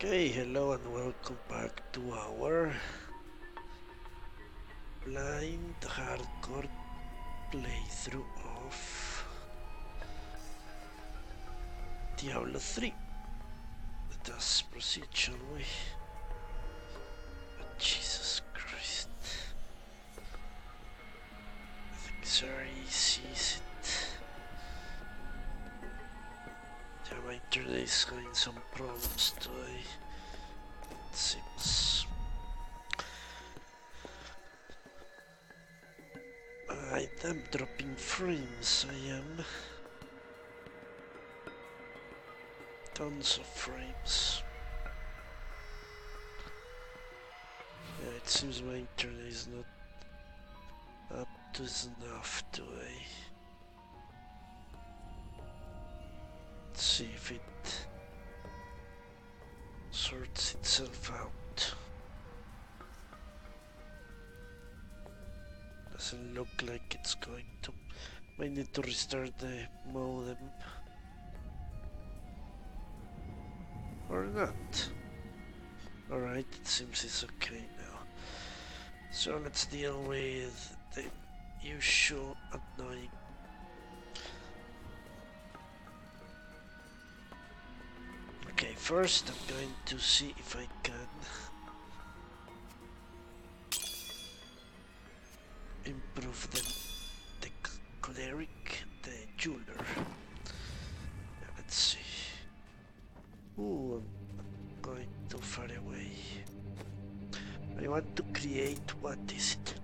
Okay, hello and welcome back to our blind hardcore playthrough of Diablo 3. Let us proceed, shall we? Oh, Jesus Christ. Things are easy, is it? Yeah, my internet is having some problems today, it seems. I am dropping frames, I am. Tons of frames. Yeah, it seems my internet is not up to snuff today. Let's see if it sorts itself out. Doesn't look like it's going to. Might need to restart the modem. Or not. Alright, it seems it's okay now. So let's deal with the usual annoying. Okay, first I'm going to see if I can improve the cleric, the jeweler. Yeah, let's see. Ooh, I'm going too far away. I want to create, what is it?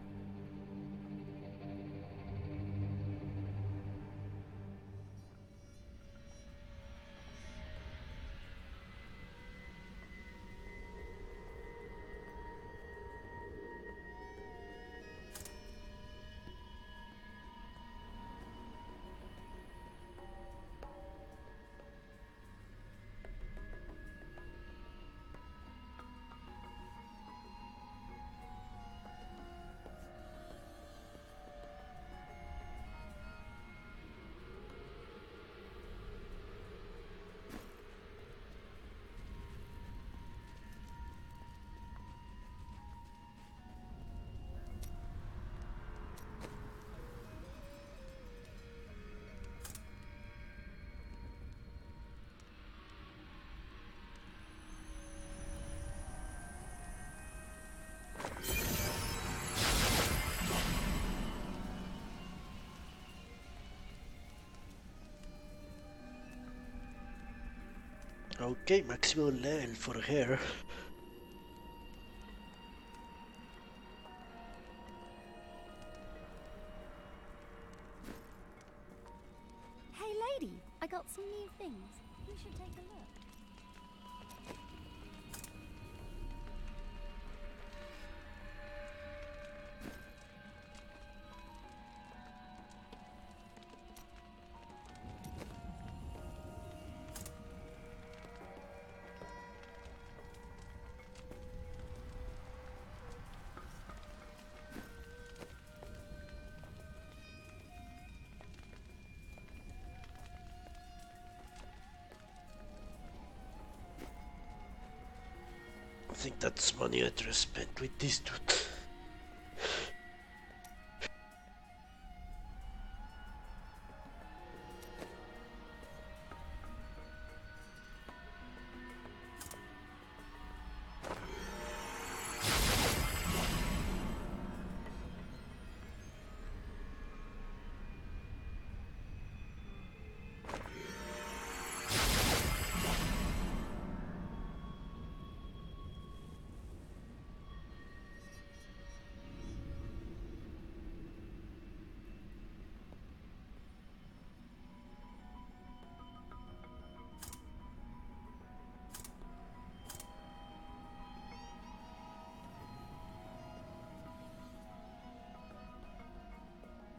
Okay, maximum level for her. Hey lady, I got some new things. You should take a look. I think that's money I'd spent with this dude.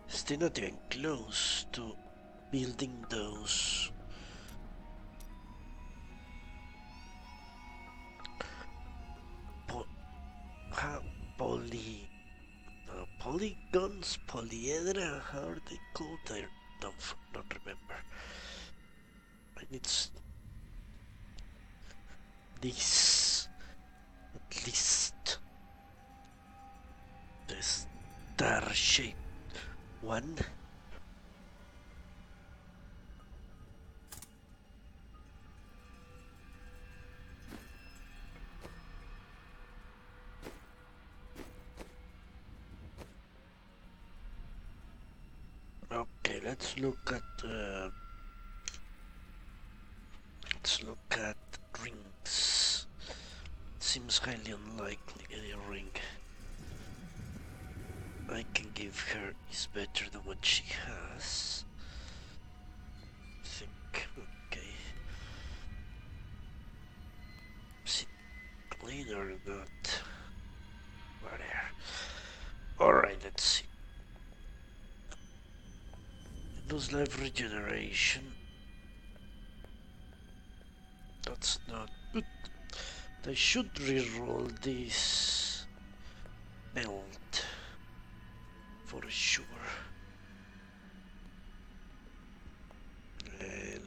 Still not even close to building those polygons, polyedra, how are they called? I don't remember. I need this. shaped one. Okay, let's look at rings. Seems highly unlikely any ring I can give her is better than what she has. I think. Okay. Is it clean or not? Whatever. Alright, let's see. Lose life regeneration. That's not good. I should reroll this belt for sure.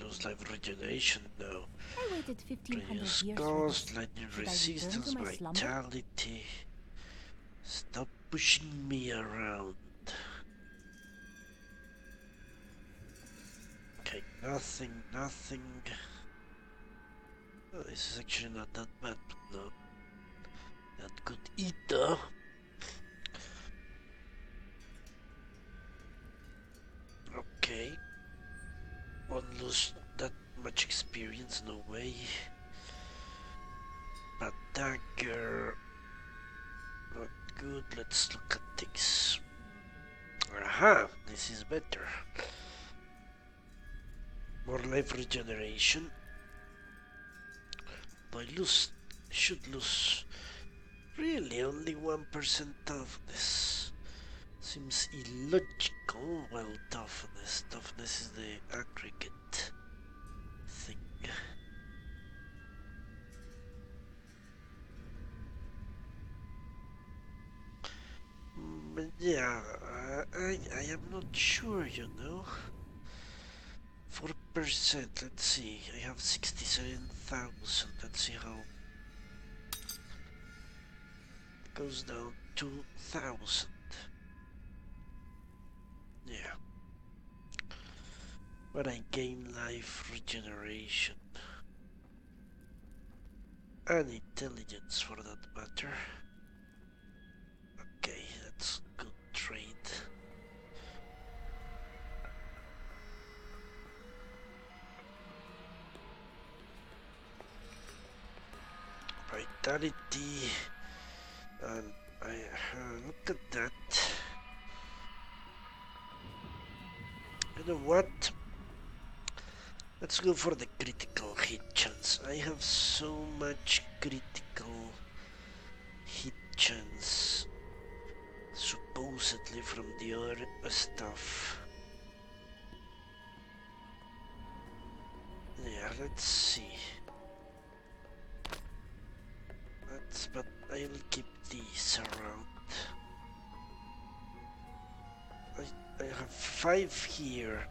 Lose life regeneration now. I waited 1500 Reduce years for cost, this. lightning Should I return resistance, to my slumber? vitality. Stop pushing me around. Okay, nothing. Oh, this is actually not that bad, but no. That could eat though. Okay. Won't lose that much experience, no way. But dagger. Not good, let's look at this. Aha, this is better. More life regeneration. I should lose really only 1% toughness. Seems illogical. Well, toughness is the aggregate thing. But yeah, I am not sure, you know. 4%, let's see, I have 67,000, let's see how it goes down to 1,000. Yeah. But I gain life regeneration. And intelligence for that matter. Okay, that's good trade. Vitality, and I look at that. You know what? Let's go for the critical hit chance. I have so much critical hit chance, supposedly from the other stuff. Yeah, let's see. But I'll keep these around. I have 5 here,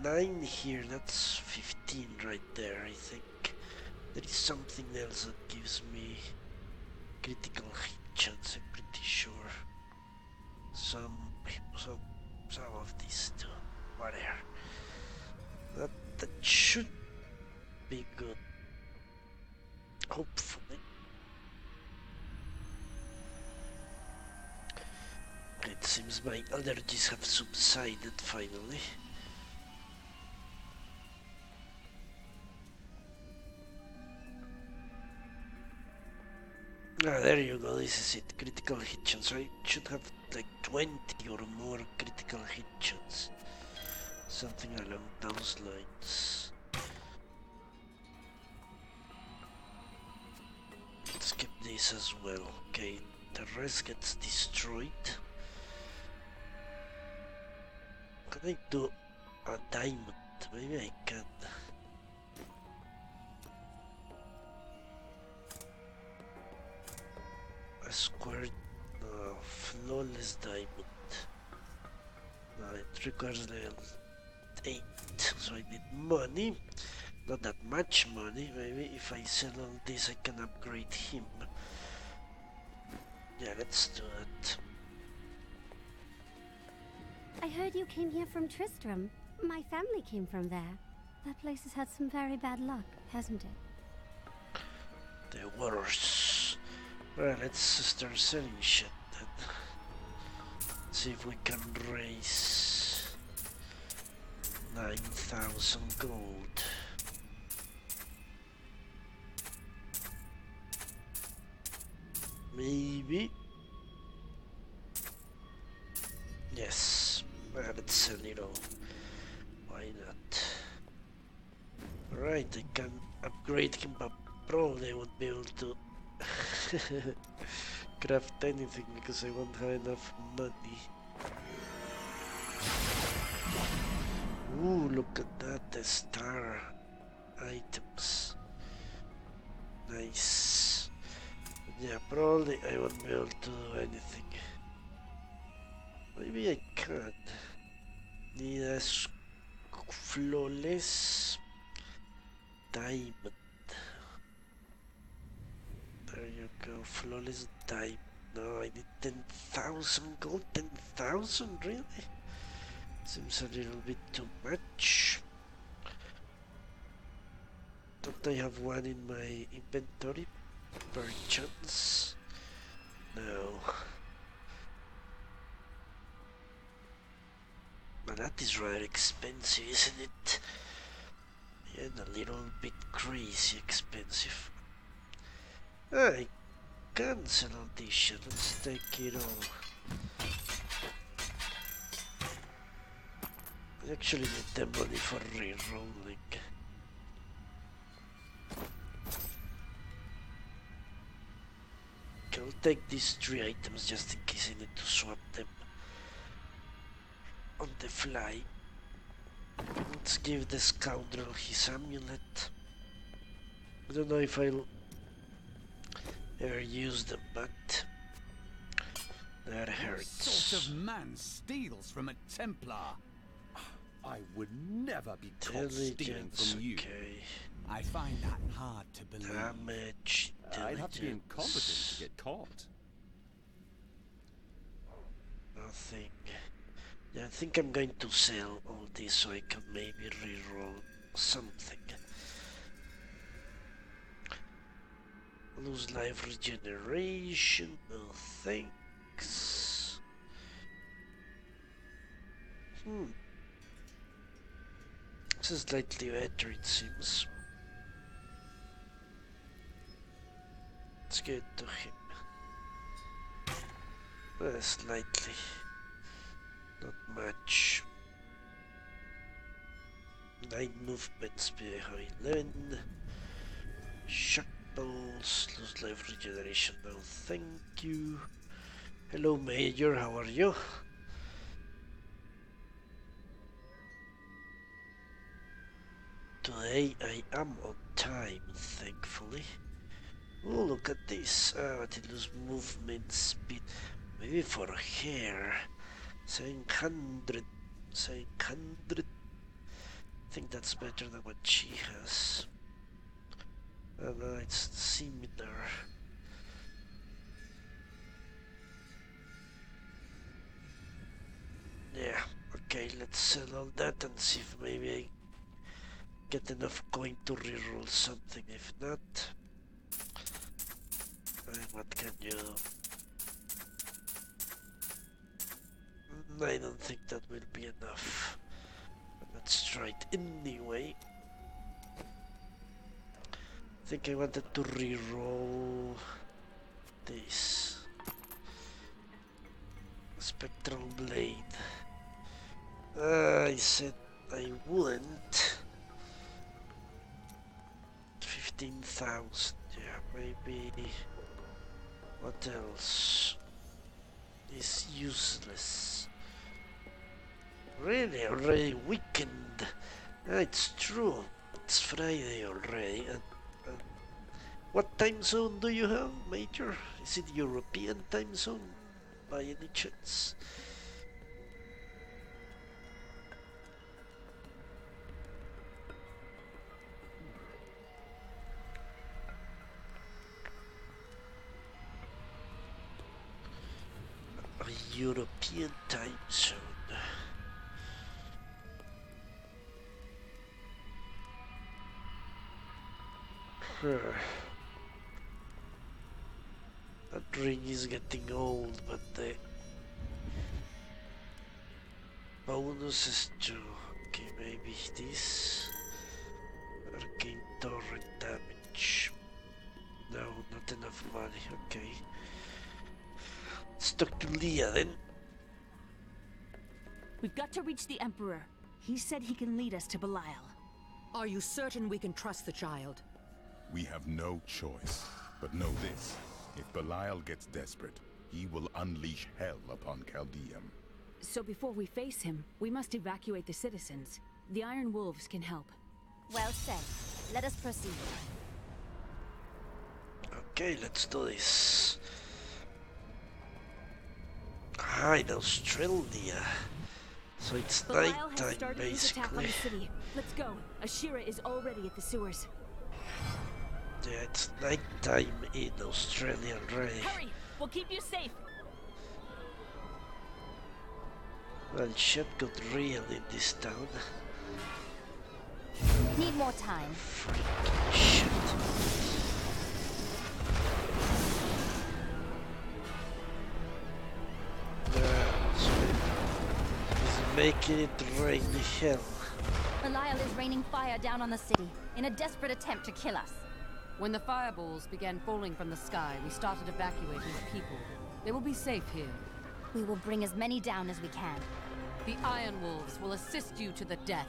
9 here, that's 15 right there, I think. There is something else that gives me critical hit chance, I'm pretty sure. Some of these too, whatever. That should be good. Hopefully. It seems my allergies have subsided finally. Ah, there you go, this is it, critical hit chance. I should have like 20 or more critical hit chance. Something along those lines. Let's keep this as well. Okay, the rest gets destroyed. Can I do a diamond? Maybe I can. A square, flawless diamond. It requires level 8, so I need money. Not that much money. Maybe if I sell all this I can upgrade him. Yeah, let's do it. I heard you came here from Tristram. My family came from there. That place has had some very bad luck, hasn't it? The worse. Well, let's start selling shit then. See if we can raise 9,000 gold. Maybe. Yes. Well, let's sell it all. Why not? Alright, I can upgrade him, but probably I won't be able to craft anything because I won't have enough money. Ooh, look at that, the star items. Nice. Yeah, probably I won't be able to do anything. Maybe I can. Need a flawless diamond. There you go, flawless diamond. No, I need 10,000 gold. 10,000, really? Seems a little bit too much. Don't I have one in my inventory? Per chance? No. But that is rather expensive, isn't it? And a little bit crazy expensive. I can sell all this shit. Let's take it all. I actually need the money for re-rolling. I'll take these 3 items just in case I need to swap them on the fly. Let's give the scoundrel his amulet. I don't know if I'll ever use them, but that hurts. What sort of man steals from a Templar? I would never be caught stealing from you. Okay. I find that hard to believe. Damage, I'd have to be incompetent to get caught. Nothing. Yeah, I think I'm going to sell all this so I can maybe reroll something. Lose life regeneration, no thanks. This is slightly better, it seems. Let's get to him. Slightly. Not much. 9 movement speed, I have 11. Shock balls, lose life regeneration, no thank you. Hello Major, how are you? Today I am on time, thankfully. Oh, look at this. It lose movement speed. Maybe for hair. 700. 700. I think that's better than what she has. Oh no, it's similar. Yeah, okay, let's sell all that and see if maybe I get enough coin to reroll something. If not, what can you do? I don't think that will be enough. But let's try it anyway. I think I wanted to reroll this Spectral Blade. I said I wouldn't. 15,000. Yeah, maybe. What else is useless? Really, already weekend. It's true. It's Friday already. And what time zone do you have, Major? Is it European time zone by any chance? A European time zone. That ring is getting old, but the bonus is too. Okay, maybe this. Arcane torrent damage. No, not enough money. Okay. Let's talk to Leah then. We've got to reach the Emperor. He said he can lead us to Belial. Are you certain we can trust the child? We have no choice. But know this. If Belial gets desperate, he will unleash hell upon Chaldeum. So before we face him, we must evacuate the citizens. The Iron Wolves can help. Well said. Let us proceed. Okay, let's do this. Ah, in Australia. So it's Belial has nighttime, started his attack on basically. the city. Let's go. Ashira is already at the sewers. Yeah, it's nighttime in Australia already. Hurry! We'll keep you safe! Well, shit got real in this town. Need more time. Freaking shit. So he's making it rain hell. Belial is raining fire down on the city in a desperate attempt to kill us. When the fireballs began falling from the sky, we started evacuating the people. They will be safe here. We will bring as many down as we can. The Iron Wolves will assist you to the death.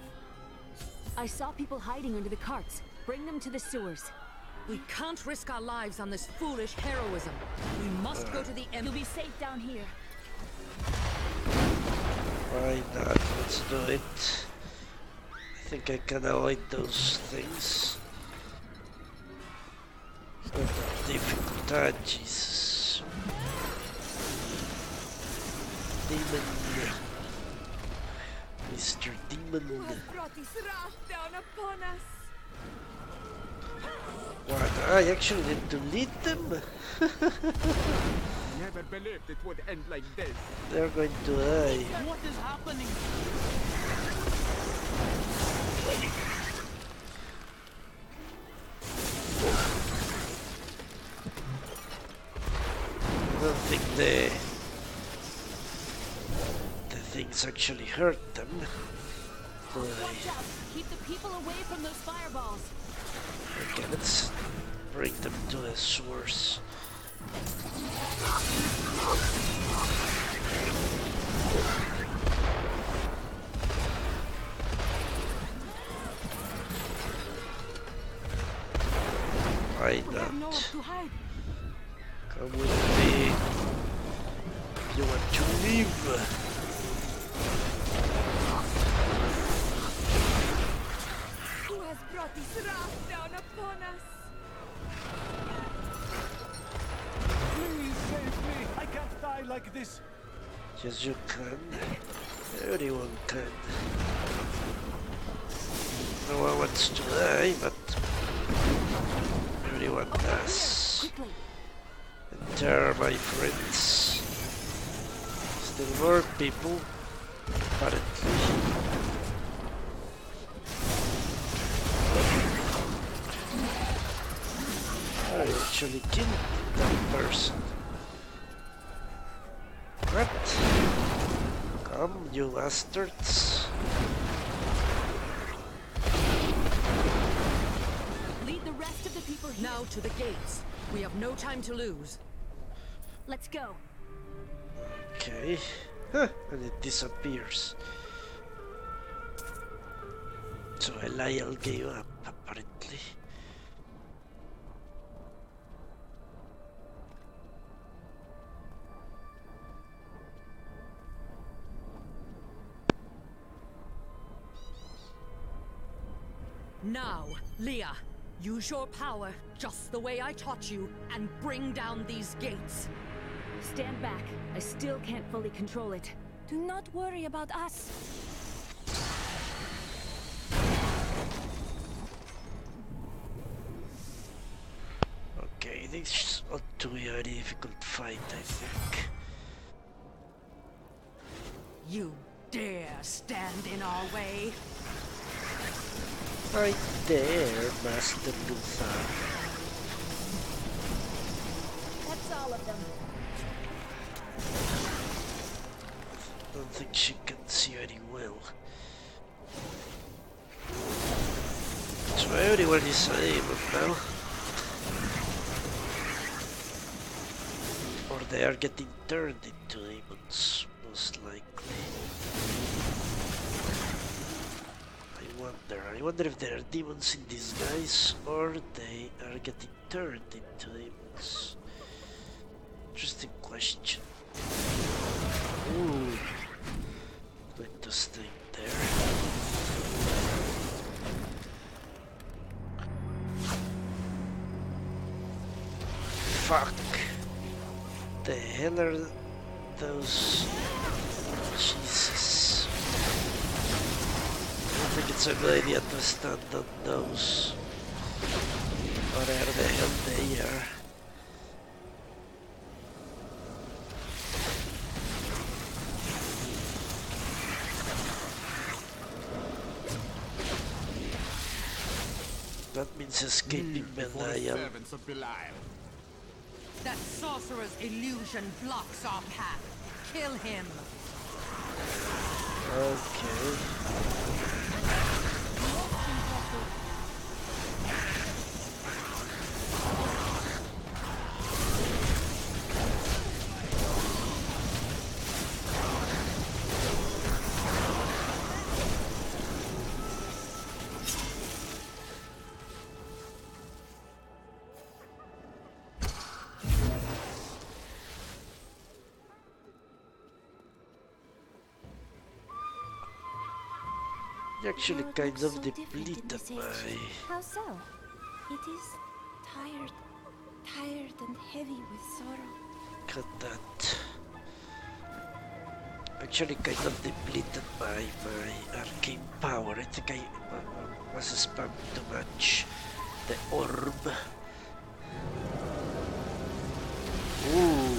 I saw people hiding under the carts. Bring them to the sewers. We can't risk our lives on this foolish heroism. We must go to the You'll be safe down here. Why not? Let's do it. I think I can avoid those things. It's not that difficult. Ah, Jesus. Demon. Mr. Demon. brought this wrath down upon us? What? I actually need to lead them? Never believed it would end like this. They're going to die. What is happening? I don't think the things actually hurt them. Watch out! Keep the people away from those fireballs. Okay, let's bring them to the source. Why We have nowhere not? to hide. Come with me. You want to leave? Who has brought this wrath down upon us? Please save me. I can't die like this. Yes, you can. Everyone can. No one wants to die, but everyone does. Quickly! Enter, my friends. Still more people, apparently. I actually killed that person. What? Come, you bastards. Lead the rest of the people here. Now to the gates. We have no time to lose. Let's go. Okay. Huh, and it disappears. So Eliel gave up, apparently. Now, Leah, use your power just the way I taught you and bring down these gates. Stand back. I still can't fully control it. Do not worry about us. Okay, this ought to be a difficult fight, I think. You dare stand in our way? Right there, Master Luther. all of them. Don't think she can see very well. So everyone is unable now. Or they are getting turned into demons, most likely. I wonder if there are demons in disguise or they are getting turned into demons. Interesting question. Ooh. Going to stay there. Fuck. The hell are those? Jesus. I don't think it's a good idea to stand on those. Whatever the hell they are. That means escaping Belial. Servants of Belial. That sorcerer's illusion blocks our path. Kill him. Okay. Actually kind of depleted my... How so? It is tired and heavy with sorrow. Look at that. Actually kind of depleted my arcane power. I think I was spamming too much. The orb. Ooh.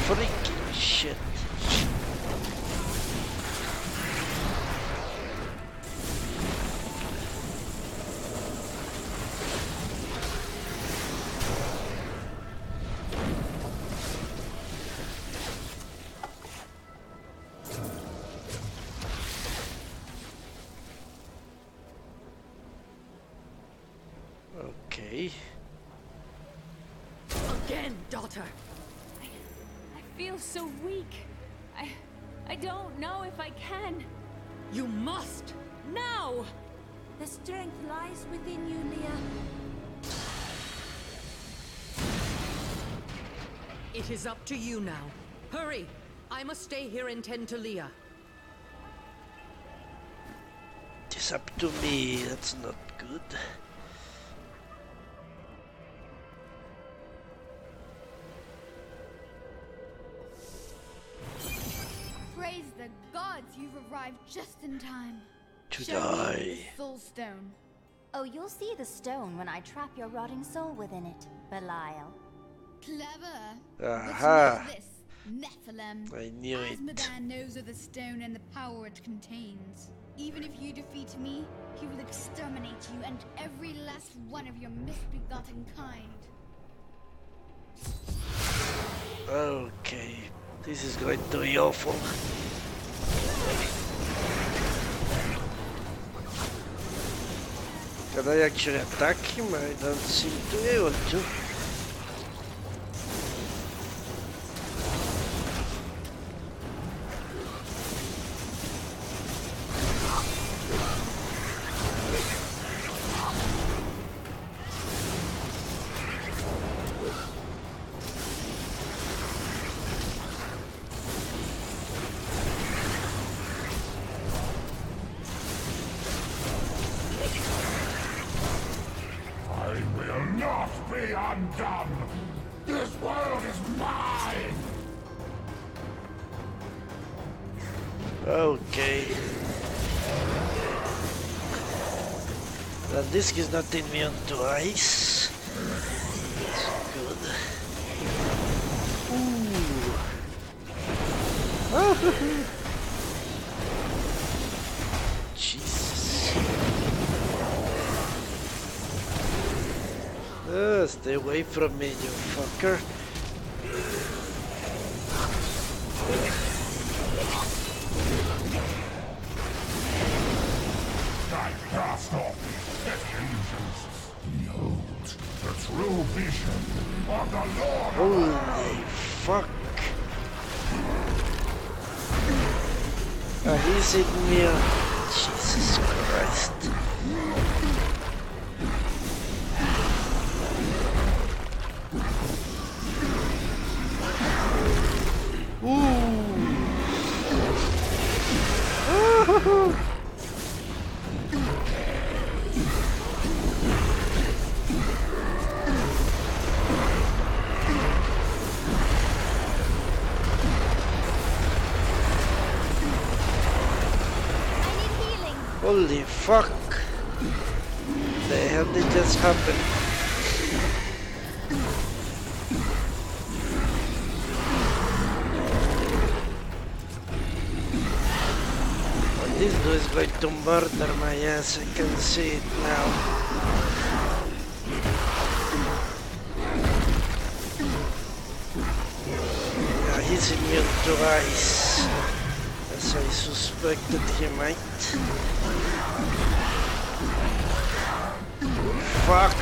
Freaking shit. Okay. Again, daughter. I feel so weak. I don't know if I can. You must! Now! The strength lies within you, Leah. It is up to you now. Hurry! I must stay here and tend to Leah. It's up to me. That's not good. Praise the gods, you've arrived just in time. To Show me die. the soul stone. Oh, you'll see the stone when I trap your rotting soul within it, Belial. Clever. Aha. What's this? Nephilim. I knew it. Asmodan knows of the stone and the power it contains. Even if you defeat me, he will exterminate you and every last one of your misbegotten kind. Okay. This is going to be awful. Can I actually attack him? I don't seem to be able to. not be undone! This world is mine! Okay. Well, this is not immune to ice. That's good. Ooh. Jesus. Stay away from me, you fucker. I cast off these illusions. Behold, the true vision of the Lord. Holy fuck. He's in me. Jesus Christ. Ooh. Holy fuck! The hell did just happen? Well, this dude is going to murder my ass, I can see it now. Yeah, he's immune to ice. As I suspected he might. Fuck!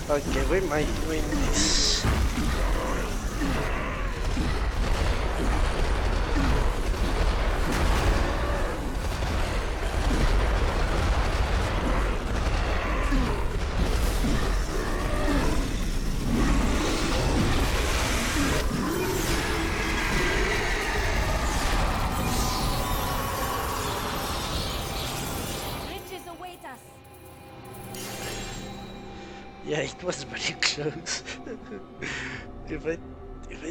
Okay, we might win this. Yeah, it was very close. if I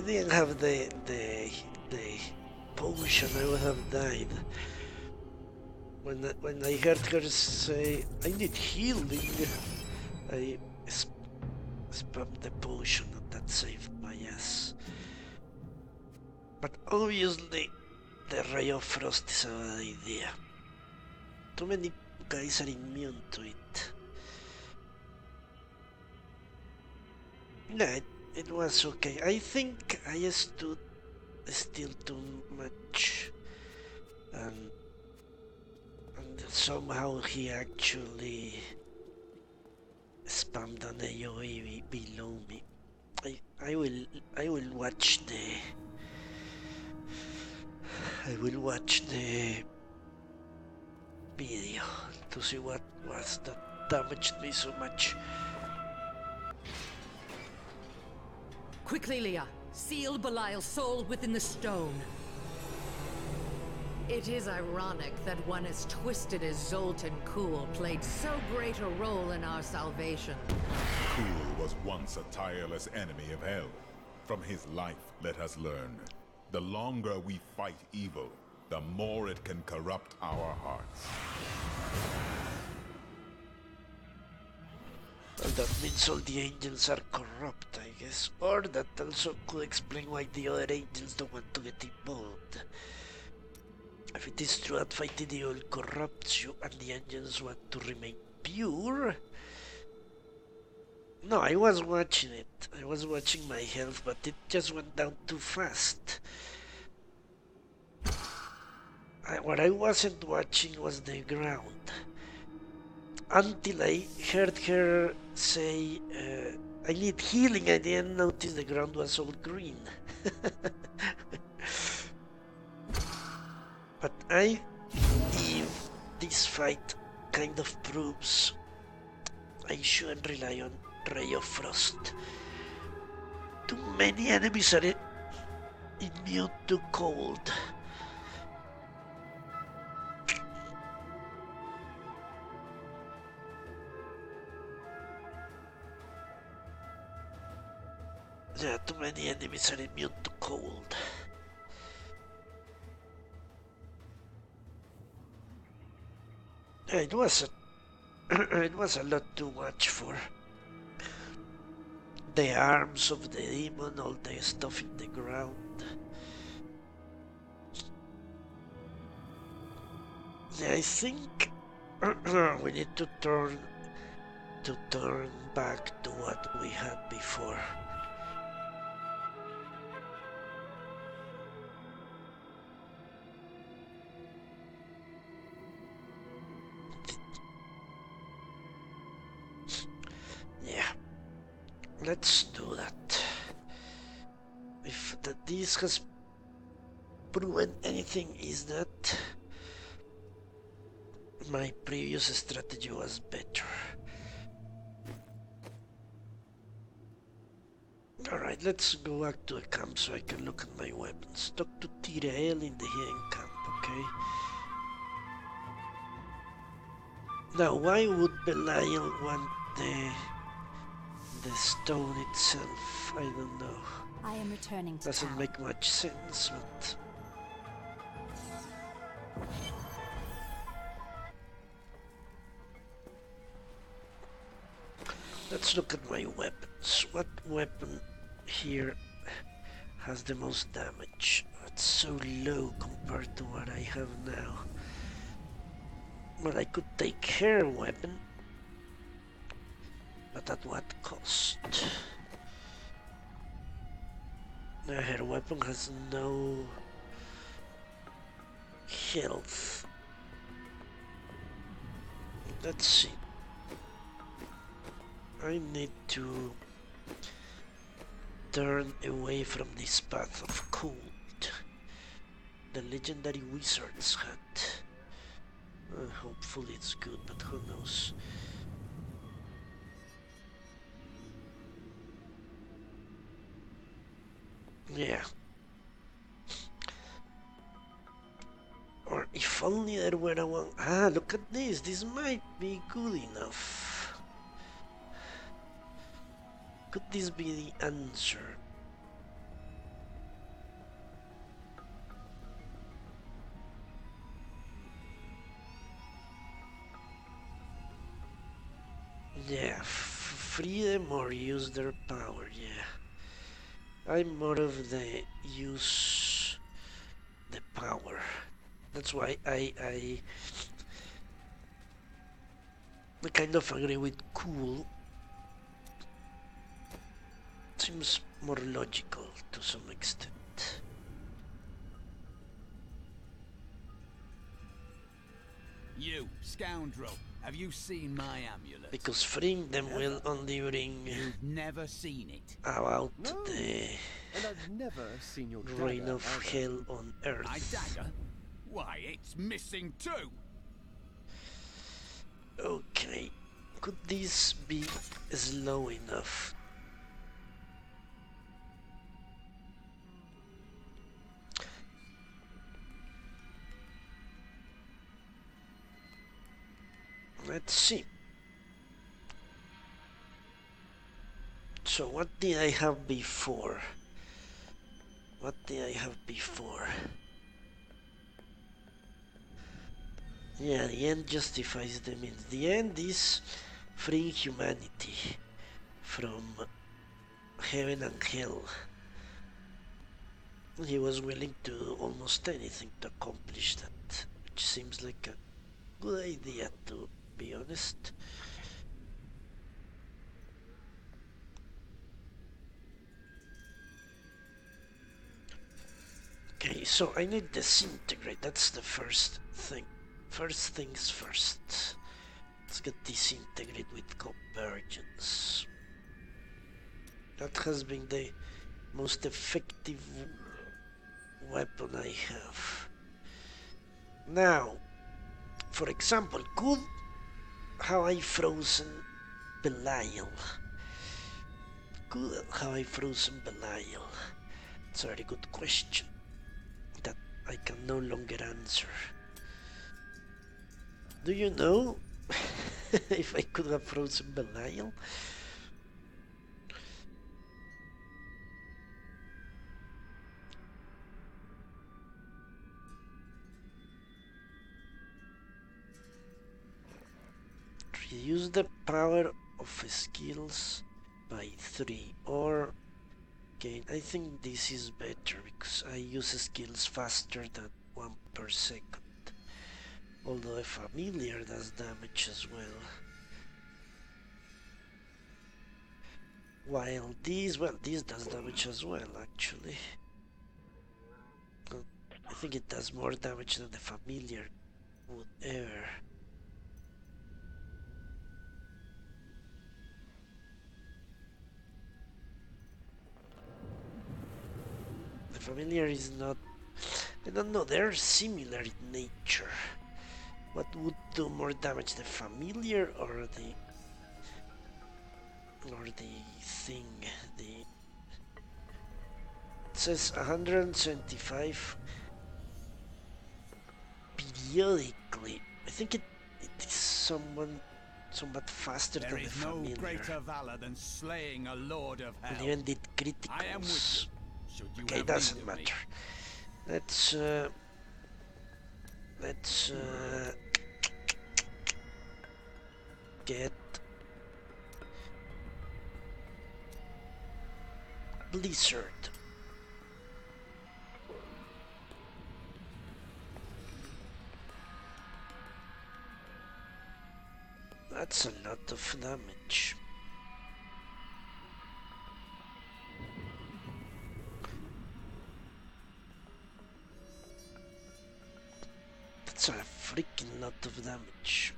didn't have the potion, I would have died. When I heard her say, "I need healing," I spammed the potion, and that saved my ass. But obviously, the Ray of Frost is a bad idea. Too many guys are immune to it. No, it was okay. I think I stood still too much, and somehow he actually spammed an AoE below me. I will watch the video to see what was that damaged me so much. Quickly, Leah. Seal Belial's soul within the stone. It is ironic that one as twisted as Zoltan Kuhl played so great a role in our salvation. Kuhl was once a tireless enemy of hell. From his life, let us learn. The longer we fight evil, the more it can corrupt our hearts. Well, that means all the angels are corrupt, I guess. Or that also could explain why the other angels don't want to get involved. If it is true that fighting evil corrupts you and the angels want to remain pure... No, I was watching it. I was watching my health, but it just went down too fast. What I wasn't watching was the ground. Until I heard her say, I need healing, I didn't notice the ground was all green. But I believe this fight kind of proves I shouldn't rely on Ray of Frost. Too many enemies are immune to cold. Yeah, too many enemies are immune to cold. It was it was a lot to watch for. The arms of the demon, all the stuff in the ground. Yeah, I think we need to turn back to what we had before. Yeah, let's do that. If this has proven anything, is that my previous strategy was better. Alright, let's go back to the camp so I can look at my weapons. Talk to Tirael in the hidden camp, okay? Now, why would Belial want the stone itself? I don't know. I am returning to Doesn't town. make much sense, but... Let's look at my weapons. What weapon here has the most damage? It's so low compared to what I have now. Well, I could take her weapon, but at what cost? Her weapon has no health. Let's see. I need to turn away from this path of cold the legendary wizards had. Hopefully it's good, but who knows. Yeah. Or if only there were a one... Ah, look at this. This might be good enough. Could this be the answer? Yeah, free them or use their power, yeah. I'm more of the use the power. That's why I kind of agree with cool. Seems more logical to some extent. You, scoundrel, have you seen my amulet? Because freeing them will only bring You've never seen it. about No. the And I've never seen your reign dagger of either. hell on earth. My dagger? Why, it's missing too! Okay, could this be slow enough? Let's see. So what did I have before? What did I have before? Yeah, the end justifies the means. The end is freeing humanity from heaven and hell. He was willing to do almost anything to accomplish that, which seems like a good idea, to be honest. Okay, so I need disintegrate. That's the first thing. First things first. Let's get disintegrate with convergence. That has been the most effective weapon I have. Now, for example, could have I frozen Belial? Could have I frozen Belial? It's a very good question that I can no longer answer. Do you know if I could have frozen Belial? Reduce the power of skills by 3 or gain. I think this is better because I use skills faster than 1 per second. Although a familiar does damage as well. While this does damage as well actually. I think it does more damage than the familiar would ever. The familiar is not... I don't know, they're similar in nature. What would do more damage, the familiar or the thing? It says 175 periodically. I think it is somewhat faster than the familiar. There is no greater valor than slaying a lord of hell. And even did criticals. I am with you. Should you Okay, have doesn't need of me. matter. Let's get Blizzard. That's a lot of damage. That's a freaking lot of damage.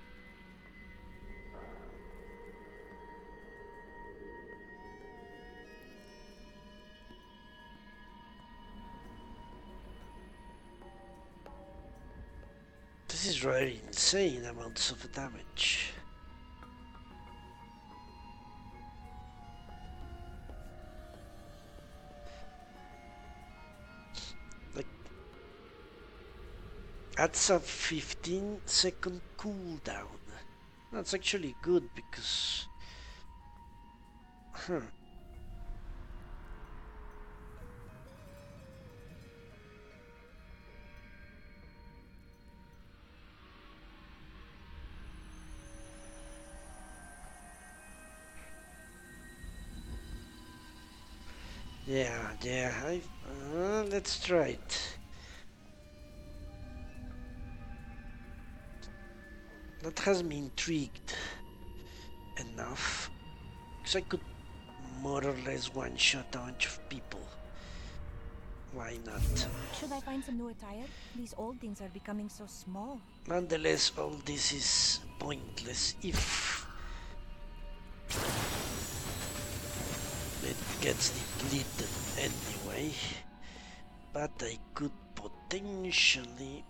This is really insane amounts of damage. Like, that's a 15-second cooldown. That's actually good because... Yeah, let's try it. That has me intrigued enough, because I could more or less one-shot a bunch of people. Why not? Should I find some new attire? These old things are becoming so small. Nonetheless, all this is pointless if it gets depleted anyway. But I could potentially...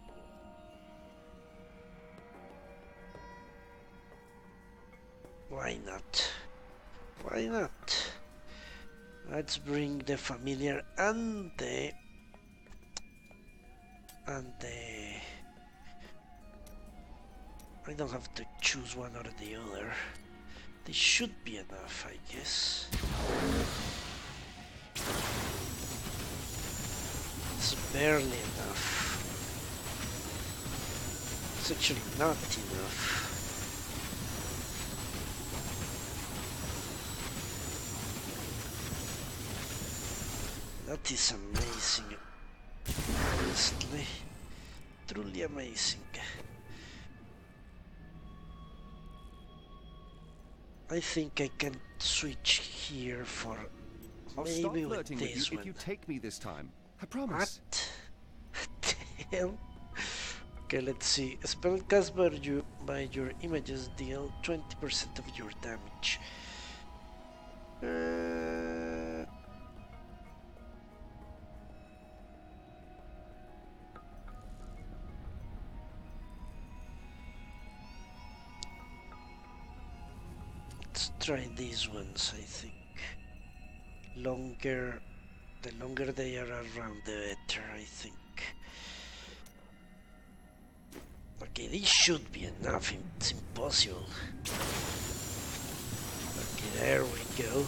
Why not? Why not? Let's bring the familiar and the... I don't have to choose one or the other. This should be enough, I guess. It's barely enough. It's actually not enough. That is amazing. Honestly. Truly amazing. I think I can switch here for I'll stop maybe with flirting with this you one. if you take me this time. I promise. What the hell? Okay, let's see. A spell cast by your images deal 20% of your damage. Let's try these ones, I think. The longer they are around, the better, I think. Okay, this should be enough. It's impossible. Okay, there we go.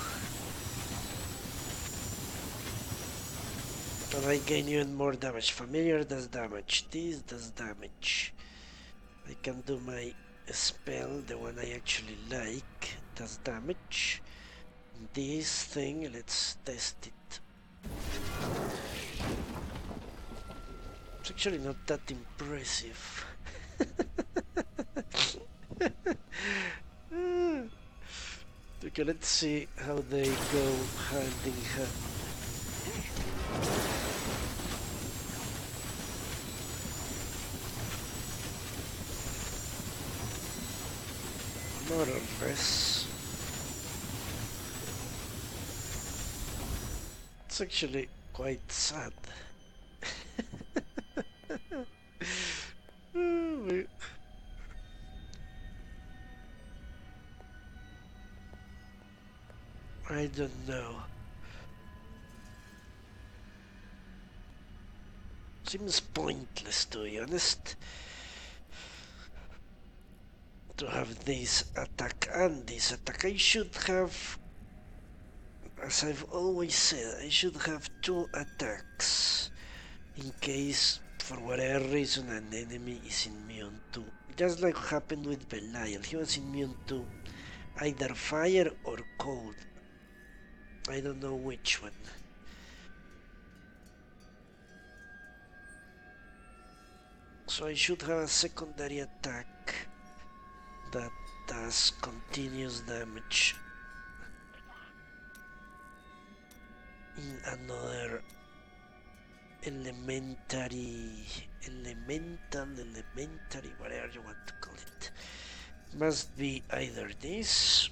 And I gain even more damage. Familiar does damage. This does damage. I can do my spell, the one I actually like, does damage. This thing, let's test it. It's actually not that impressive. Okay, let's see how they go hand in hand. More or less. It's actually quite sad. I don't know. Seems pointless, to be honest, to have this attack and this attack. I should have, as I've always said, I should have 2 attacks in case for whatever reason an enemy is immune to, just like what happened with Belial. He was immune to either fire or cold. I don't know which one. So I should have a secondary attack that does continuous damage in another elementary, whatever you want to call it. Must be either this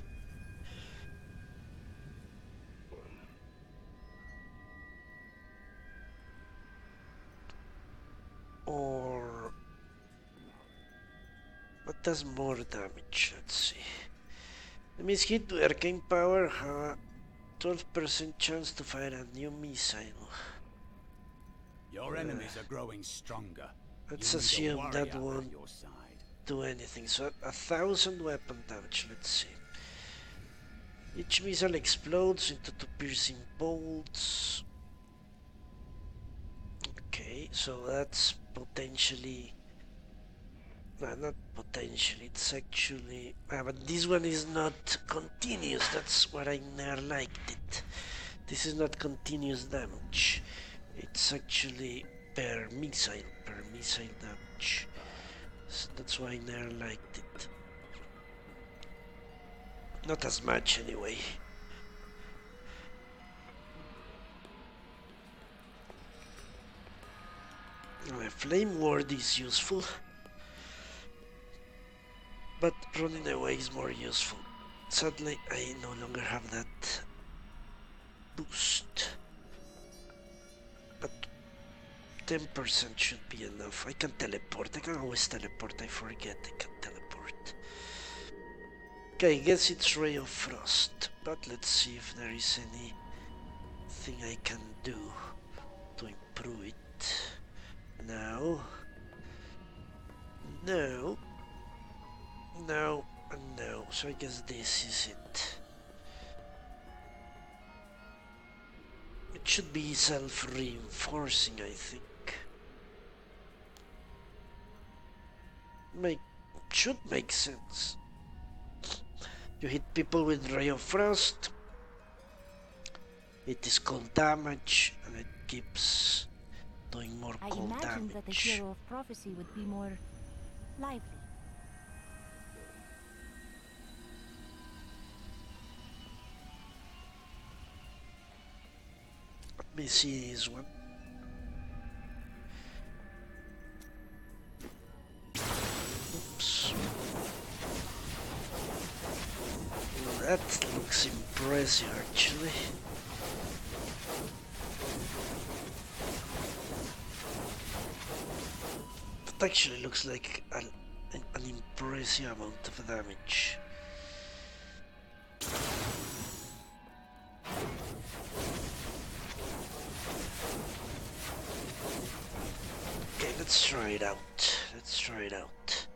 or what does more damage? Let's see. Enemies hit with arcane power have a 12% chance to fire a new missile. Your enemies are growing stronger. Let's assume that won't do anything. So 1000 weapon damage. Let's see. Each missile explodes into 2 piercing bolts. Okay, so that's potentially, well, not potentially, it's actually, but this one is not continuous. That's what I never liked it. This is not continuous damage. It's actually per missile damage. So that's why I never liked it. Not as much anyway. Flame ward is useful, but running away is more useful. Sadly, I no longer have that boost, but 10% should be enough. I can teleport. I can always teleport. I forget I can teleport. Okay, I guess it's Ray of Frost, but let's see if there is anything I can do to improve it. No, no, no, and no. So I guess this is it. It should be self-reinforcing, I think. Should make sense. You hit people with Ray of Frost, it is cold damage, and it keeps doing more cold damage. I imagined that the hero of prophecy would be more lively. Let me see this one. Oops. Well, that looks impressive actually. That actually looks like an impressive amount of damage. try it out. Let's try it out.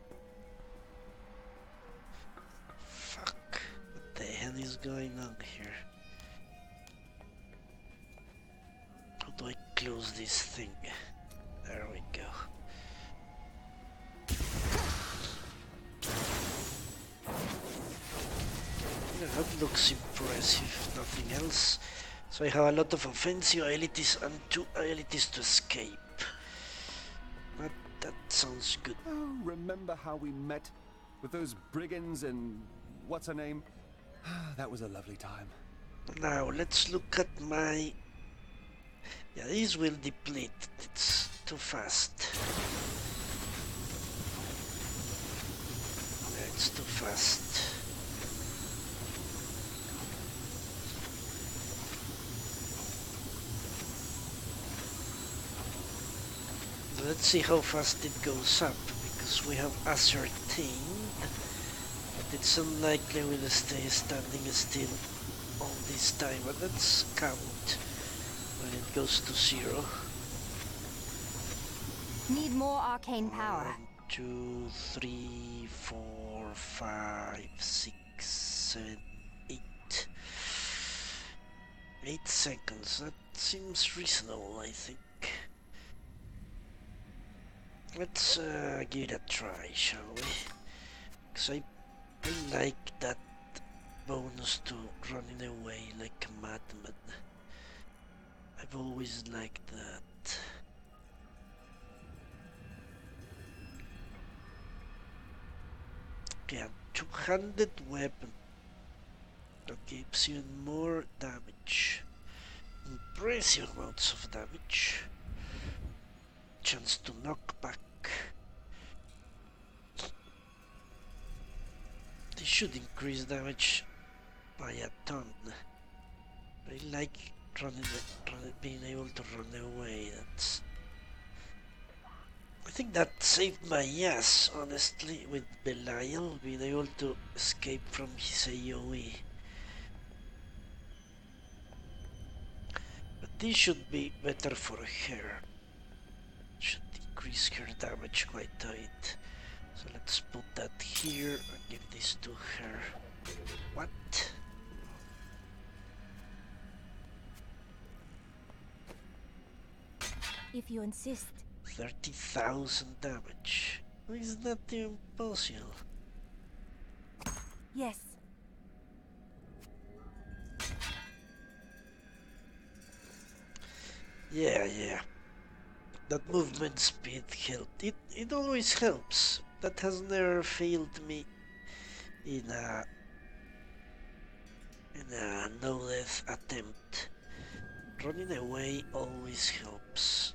Fuck. What the hell is going on here? How do I close this thing? There we go. Yeah, that looks impressive, if nothing else. So I have a lot of offensive abilities and 2 abilities to escape. That sounds good. Oh, remember how we met with those brigands and what's her name? That was a lovely time. Now let's look at my... Yeah, these will deplete. It's too fast. Yeah, it's too fast. Let's see how fast it goes up, because we have ascertained that it's unlikely we'll stay standing still all this time. But let's count when it goes to 0. Need more arcane power. 1, 2, 3, 4, 5, 6, 7, 8. 8 seconds. That seems reasonable, I think. Let's give it a try, shall we? Because I like that bonus to running away like a madman. I've always liked that. Okay, a two-handed weapon that gives even more damage. Impressive amounts of damage. Chance to knock back. This should increase damage by a ton. I like being able to run away. I think that saved my ass, honestly, with Belial being able to escape from his AoE. But this should be better for her. Should increase her damage quite a bit. So let's put that here and give this to her. What? If you insist. 30,000 damage. Is that even possible? Yes. Yeah. That movement speed helped. It always helps. That has never failed me in a no-death attempt. Running away always helps.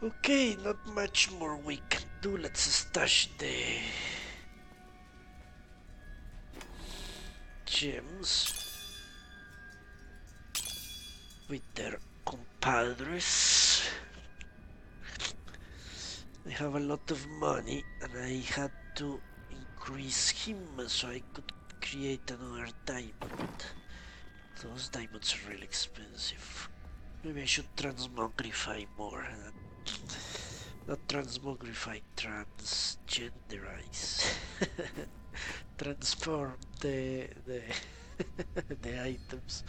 Okay, not much more we can do. Let's stash the gems with their compadres. I have a lot of money and I had to increase him so I could create another diamond. Those diamonds are really expensive. Maybe I should transmogrify more. Not transmogrify, transgenderize. Transform the the items.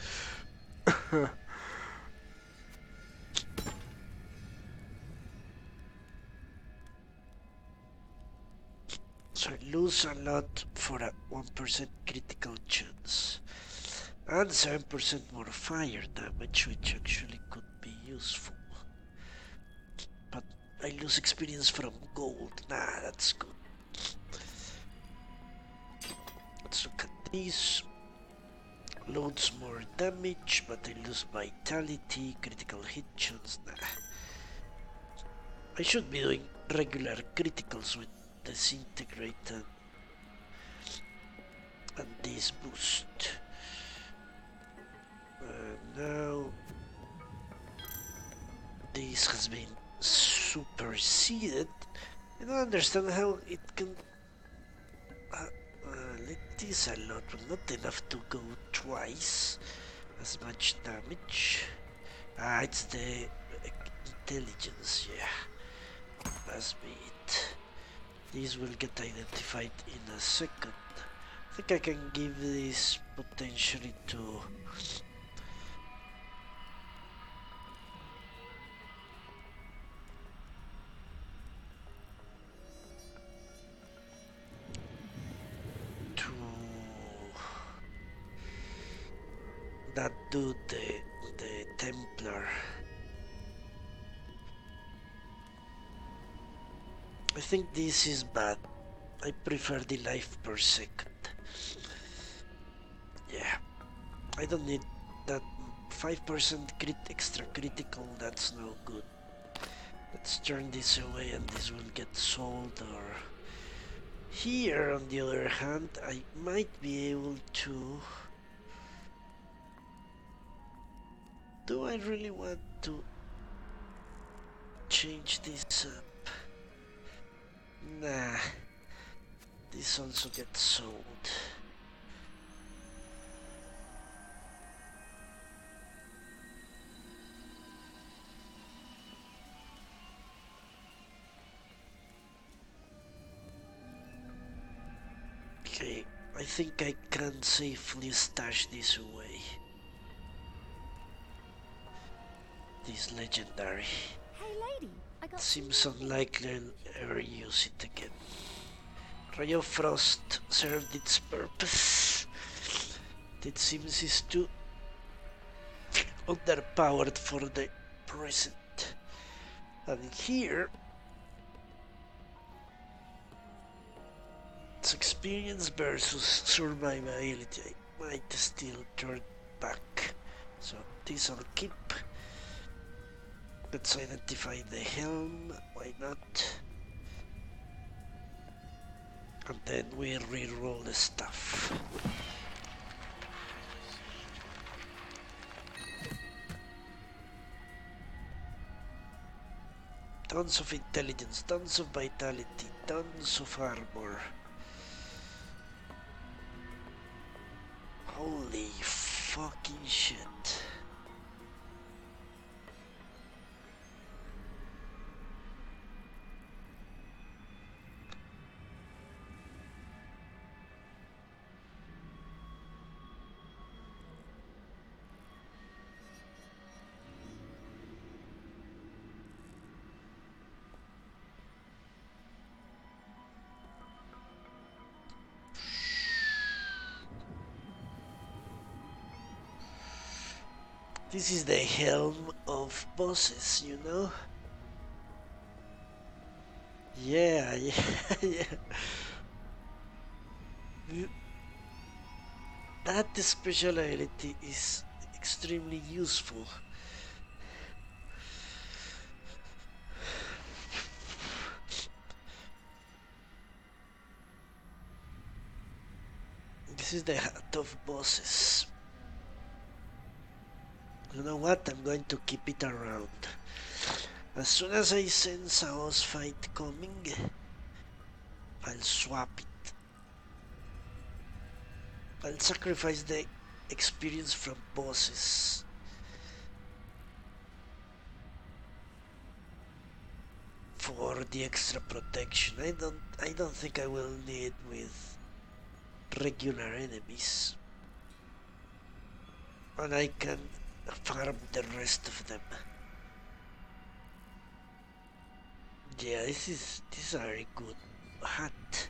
So I lose a lot for a 1% critical chance. And 7% more fire damage, which actually could be useful. But I lose experience from gold. Nah, that's good. Let's look at these. Loads more damage, but I lose vitality, critical hit chance. Nah. I should be doing regular criticals with disintegrate and this boost. Now this has been superseded. I don't understand how it can let this a lot, but not enough to go twice. as much damage. Ah, it's the intelligence, yeah. Must be it. These will get identified in a second. I think I can give this potentially to that dude, the Templar. I think this is bad. I prefer the life per second. Yeah, I don't need that 5% extra critical, that's no good. Let's turn this away and this will get sold. Or here, on the other hand, I might be able to... Do I really want to change this up? Nah, this also gets sold. Okay, I think I can safely stash this away. This legendary. Hey, lady, I got Seems unlikely I'll ever use it again. Ray of Frost served its purpose. It seems is too underpowered for the present. And here, it's experience versus survivability. I might still turn back. So this I'll keep. Let's identify the helm, why not? And then we reroll the stuff. Tons of intelligence, tons of vitality, tons of armor. Holy fucking shit. This is the helm of bosses, you know? Yeah, yeah. That speciality is extremely useful. This is the hat of bosses. You know what? I'm going to keep it around. As soon as I sense a boss fight coming, I'll swap it. I'll sacrifice the experience from bosses for the extra protection. I don't think I will need with regular enemies. And I can farm the rest of them. Yeah, this is a very good hat.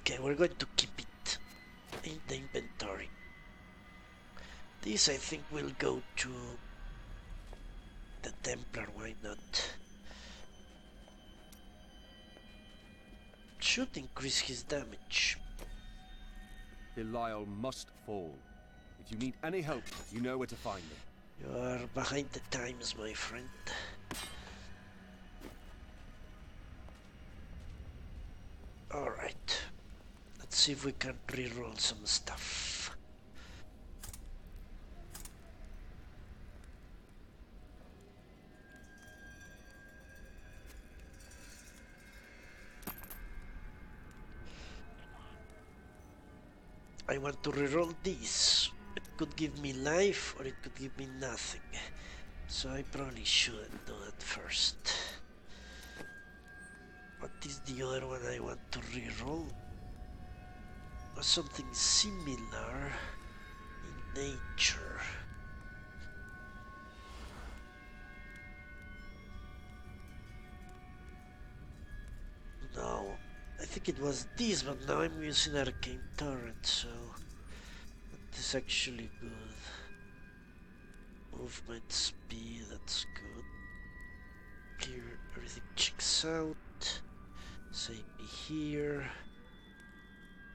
Okay, we're going to keep it in the inventory. This I think will go to the Templar, why not? Should increase his damage. Belial must fall. If you need any help, you know where to find me. You are behind the times, my friend. Alright. Let's see if we can reroll some stuff. I want to reroll these. could give me life or it could give me nothing. So I probably shouldn't do that first. What is the other one I want to reroll? Or something similar in nature. No, I think it was this, but now I'm using Arcane Torrent, so that is actually good. Movement speed, that's good. Here, everything checks out. Save me here.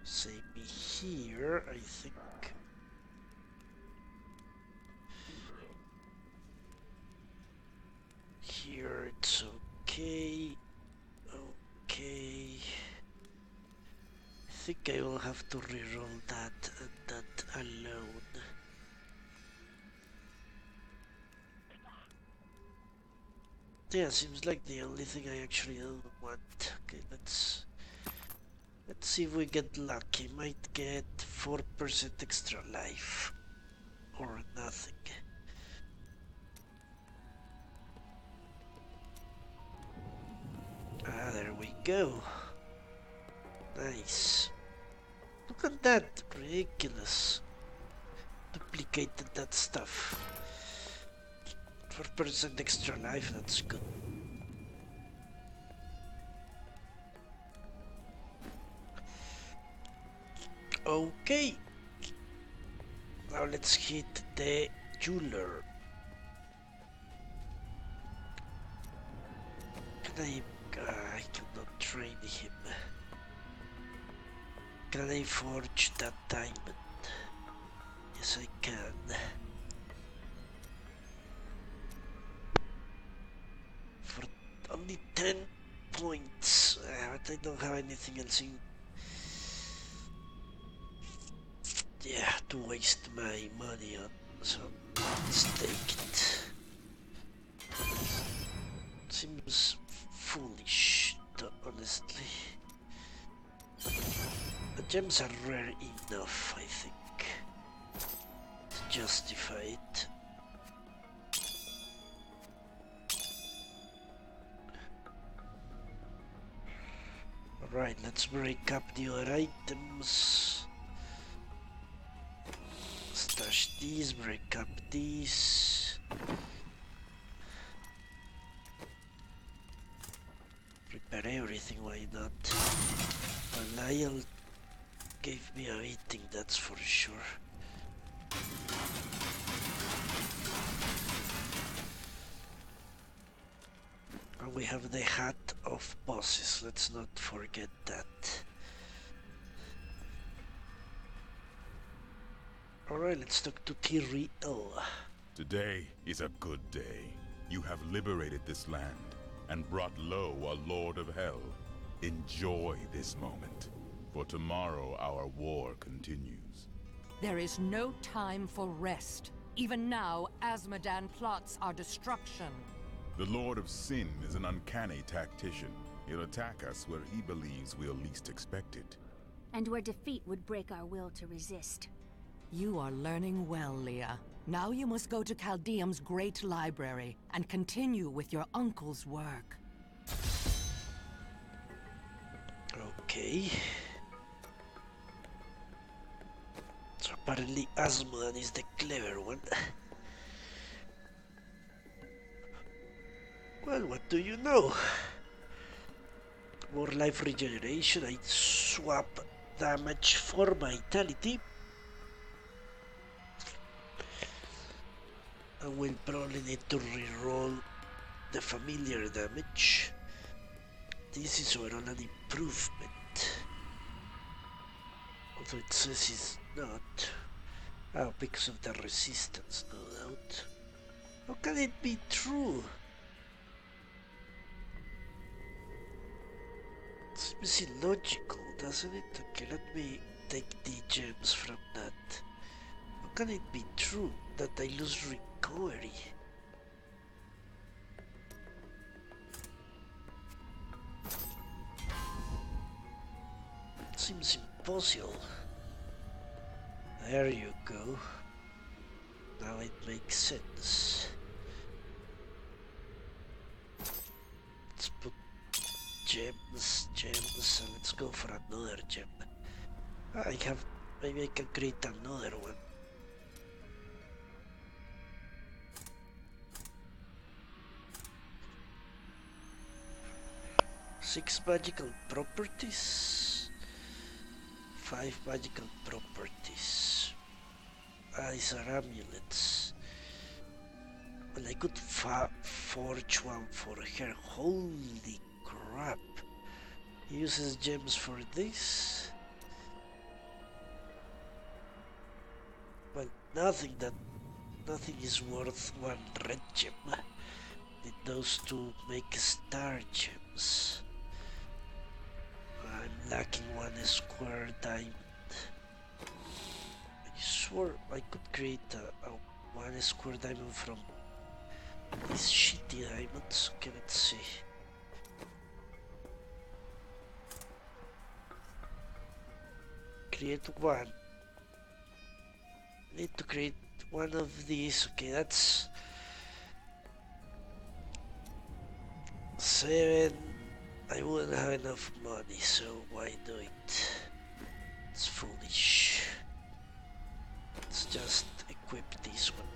Save me here, I think. Here it's okay. Okay. I think I will have to reroll that and that alone. Yeah, seems like the only thing I actually don't want. Okay, let's see if we get lucky. Might get 4% extra life. Or nothing. Ah, there we go. Nice. Look at that. Ridiculous. Duplicated that stuff. 4% extra life, that's good. Okay. Now let's hit the jeweler. Can I cannot train him. Can I forge that diamond? Yes, I can. For only 10 points. But I don't have anything else in. Yeah, to waste my money on. So let's take it. Seems foolish, honestly. The gems are rare enough, I think, to justify it. Alright, let's break up the other items. Stash these, break up these. Repair everything, why not? Lyle gave me a meeting, that's for sure. And we have the hat of bosses, let's not forget that. Alright, let's talk to Tyrael. Today is a good day. You have liberated this land and brought low a Lord of Hell. Enjoy this moment, for tomorrow our war continues. There is no time for rest. Even now, Azmodan plots our destruction. The Lord of Sin is an uncanny tactician. He'll attack us where he believes we'll least expect it. And where defeat would break our will to resist. You are learning well, Leah. Now you must go to Caldeum's great library and continue with your uncle's work. Okay. So apparently Azmodan is the clever one. Well, what do you know? More life regeneration, I swap damage for vitality. And we'll probably need to reroll the familiar damage. This is overall an improvement. Although it says it's not. Oh, because of the resistance, no doubt. How can it be true? Seems illogical, doesn't it? Okay, let me take the gems from that. How can it be true that I lose recovery? Seems impossible. There you go. now it makes sense. Let's put gems, and let's go for another gem. Maybe I can create another one. Six magical properties. 5 magical properties. These are amulets. Well, I could forge one for her. Holy crap. He uses gems for this. Well, nothing is worth 1 red gem. Need those to make star gems. I'm lacking 1 square diamond. I swore I could create a 1 square diamond from these shitty diamonds. Okay, let's see. Create 1. Need to create 1 of these. Okay, that's 7. I wouldn't have enough money, so why do it? It's foolish. Let's just equip this one.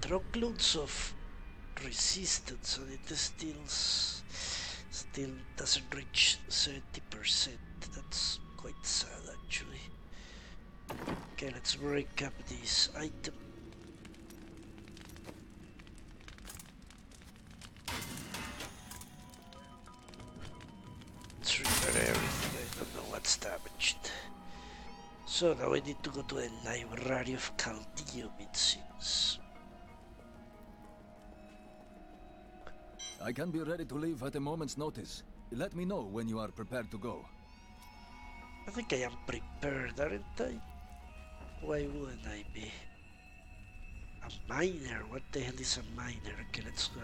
Truckloads of resistance, and it still doesn't reach 70%. That's quite sad, actually. Okay, let's break up this item. Let's repair everything. I don't know what's damaged. So now I need to go to the Library of Caldeum, it seems. I can be ready to leave at a moment's notice. Let me know when you are prepared to go. I think I am prepared, aren't I? Why wouldn't I be? A miner? What the hell is a miner? Okay, let's go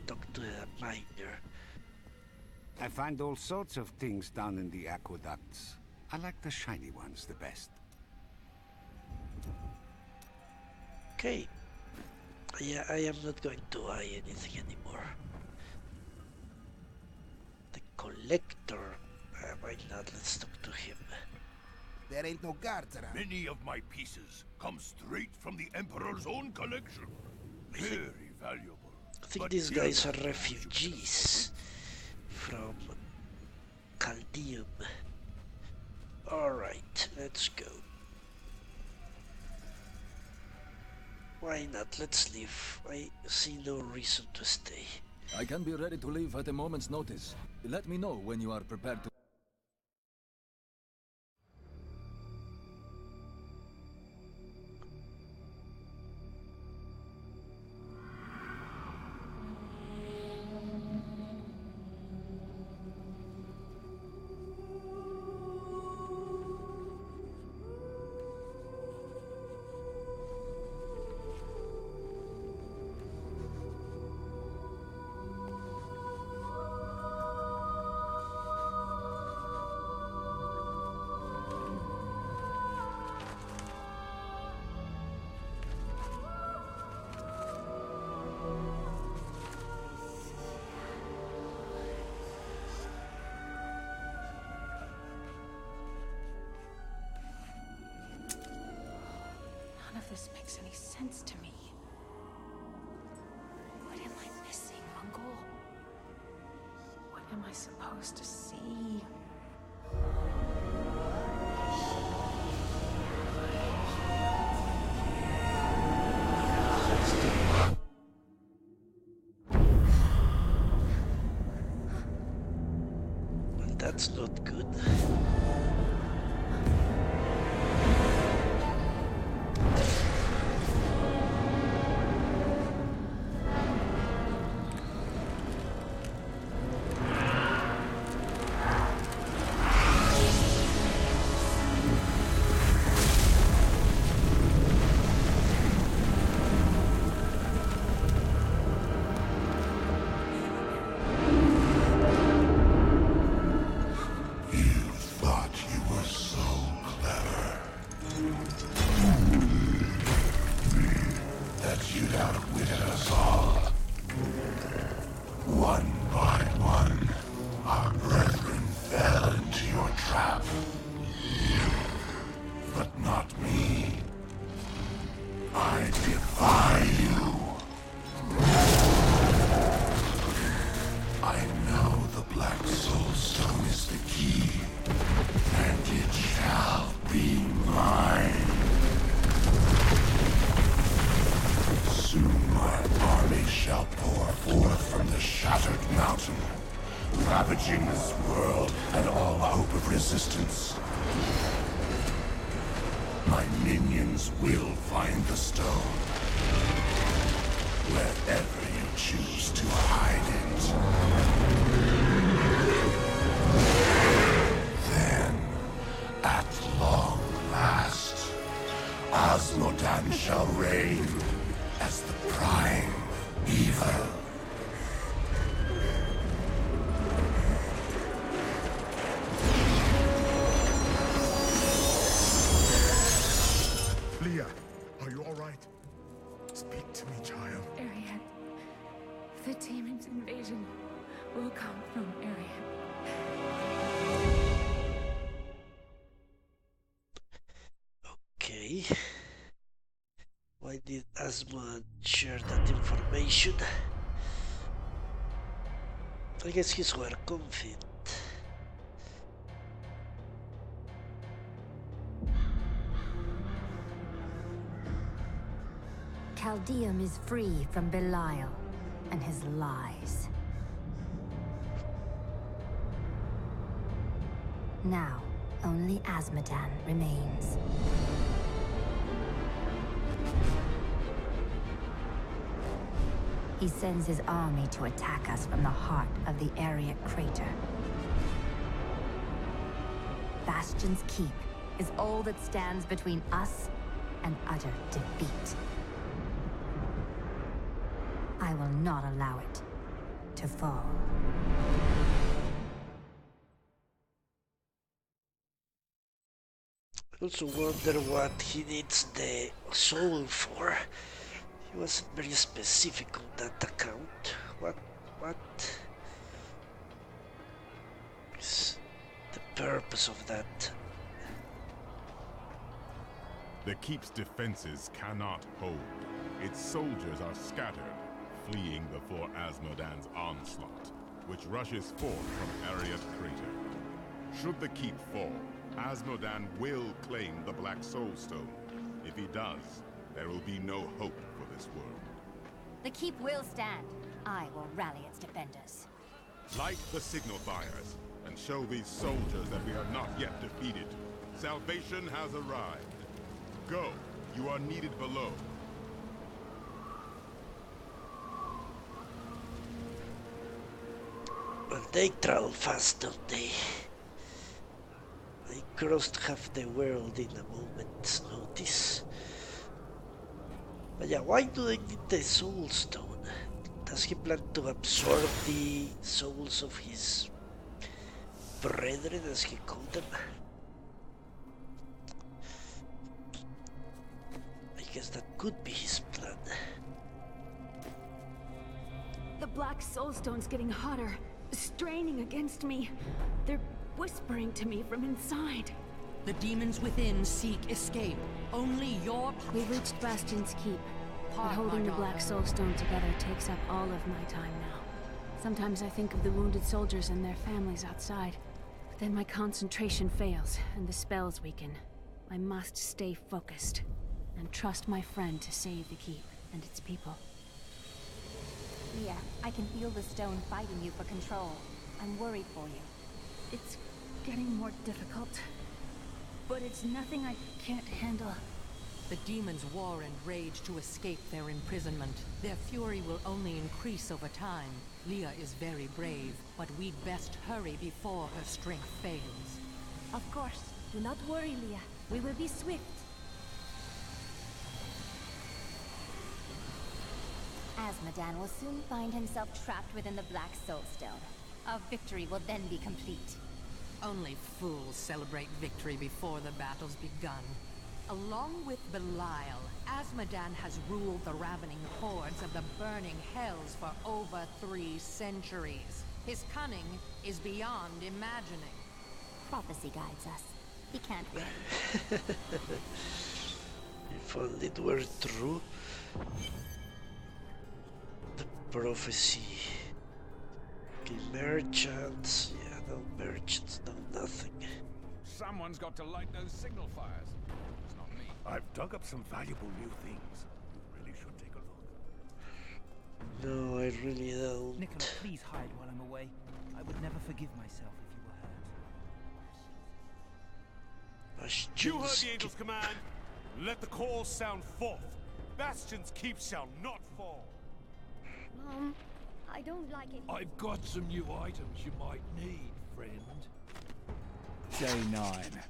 talk to the miner. I find all sorts of things down in the aqueducts. I like the shiny ones the best. Okay. Yeah, I am not going to buy anything anymore. The collector. Why not? Let's talk to him. There ain't no guards around. Many of my pieces come straight from the Emperor's own collection. Very valuable. I think these guys are refugees from Caldeum. Alright, let's go. Why not? Let's leave. I see no reason to stay. I can be ready to leave at a moment's notice. Let me know when you are prepared to... None of this makes any sense to me. What am I missing, Uncle? What am I supposed to see? Well, that's not good. but not me. I defy you. I know the Black Soul Stone is the key, and it shall be mine. Soon my army shall pour forth from the shattered mountain, ravaging this world and all hope of resistance. My minions will find the stone, wherever you choose to hide it. Then, at long last, Osmodan shall reign as the prime evil. Leah, are you all right? Speak to me, child. Arian. The demon's invasion will come from Arian. Okay. Why did Asmod share that information? I guess he's well confident. Caldeum is free from Belial and his lies. Now, only Azmodan remains. He sends his army to attack us from the heart of the Ariat crater. Bastion's Keep is all that stands between us and utter defeat. I will not allow it to fall. I also wonder what he needs the soul for. He wasn't very specific on that account. What is the purpose of that? The Keep's defenses cannot hold. Its soldiers are scattered, fleeing before Asmodan's onslaught, which rushes forth from Ariat Crater. Should the Keep fall, Asmodan will claim the Black Soul Stone. If he does, there will be no hope for this world. The Keep will stand. I will rally its defenders. Light the signal fires, and show these soldiers that we are not yet defeated. Salvation has arrived. Go, you are needed below. Well, they travel fast, don't they? They crossed half the world in a moment's notice. But yeah, why do they need the Soul Stone? Does he plan to absorb the souls of his brethren, as he called them? I guess that could be his plan. The Black Soul Stone's getting hotter, straining against me. They're whispering to me from inside. The demons within seek escape. Only your... We've reached Bastion's Keep, but holding the Black Soul Stone together takes up all of my time now. Sometimes I think of the wounded soldiers and their families outside, but then my concentration fails and the spells weaken. I must stay focused and trust my friend to save the Keep and its people. Leah, I can feel the stone fighting you for control. I'm worried for you. It's getting more difficult, but it's nothing I can't handle. The demons war and rage to escape their imprisonment. Their fury will only increase over time. Leah is very brave, but we'd best hurry before her strength fails. Of course. Do not worry, Leah. We will be swift. Azmodan will soon find himself trapped within the Black Soul Stone. Our victory will then be complete. Only fools celebrate victory before the battle's begun. Along with Belial, Azmodan has ruled the ravening hordes of the burning hells for over 3 centuries. His cunning is beyond imagining. Prophecy guides us. He can't win. If only it were true. The prophecy. Okay, merchants. Yeah, no merchants, no nothing. Someone's got to light those signal fires. It's not me. I've dug up some valuable new things. You really should take a look. No, I really don't. Nicola, please hide while I'm away. I would never forgive myself if you were hurt. You heard the Angel's command. Let the call sound forth. Bastion's keep shall not fall. Mom, I don't like it. I've got some new items you might need, friend. Day 9.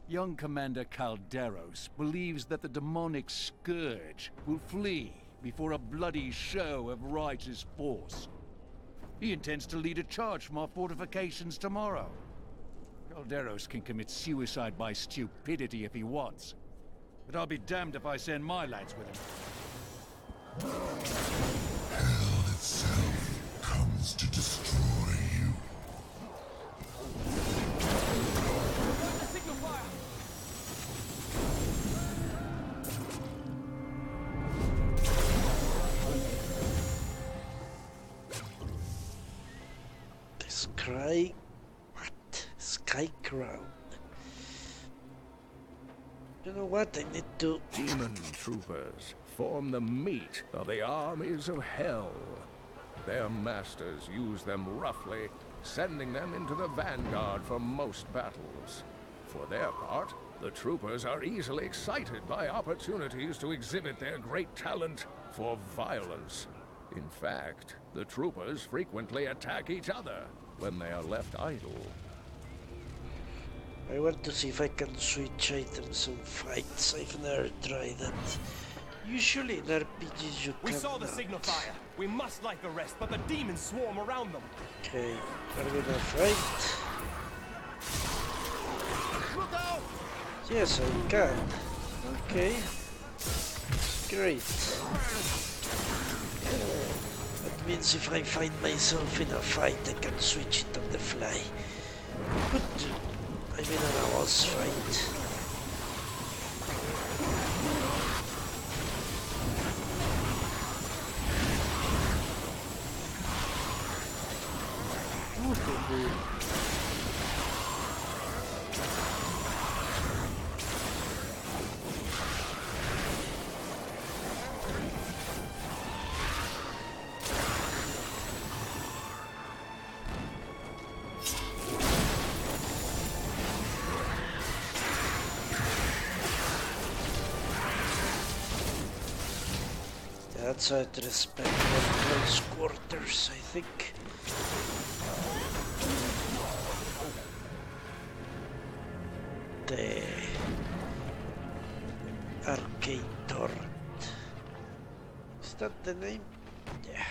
Young Commander Calderos believes that the demonic scourge will flee before a bloody show of righteous force. He intends to lead a charge from our fortifications tomorrow. Calderos can commit suicide by stupidity if he wants. But I'll be damned if I send my lads with him. Hell itself comes to destroy you. The signal fire! Sky... What? Sky Crown. You know what? I need to... Demon troopers form the meat of the armies of hell. Their masters use them roughly, sending them into the vanguard for most battles. For their part, the troopers are easily excited by opportunities to exhibit their great talent for violence. In fact, the troopers frequently attack each other when they are left idle. I want to see if I can switch items on fights. I've never tried that. Usually in RPGs you We cannot. saw the signal fire. We must light the rest, but the demons swarm around them. Okay, are we gonna fight? Look out! Yes, I can. Okay. Great. That means if I find myself in a fight, I can switch it on the fly. Good. I'm in an hour's fight. That's how to respect close quarters, I think. The arcade torrent. Is that the name? Yeah.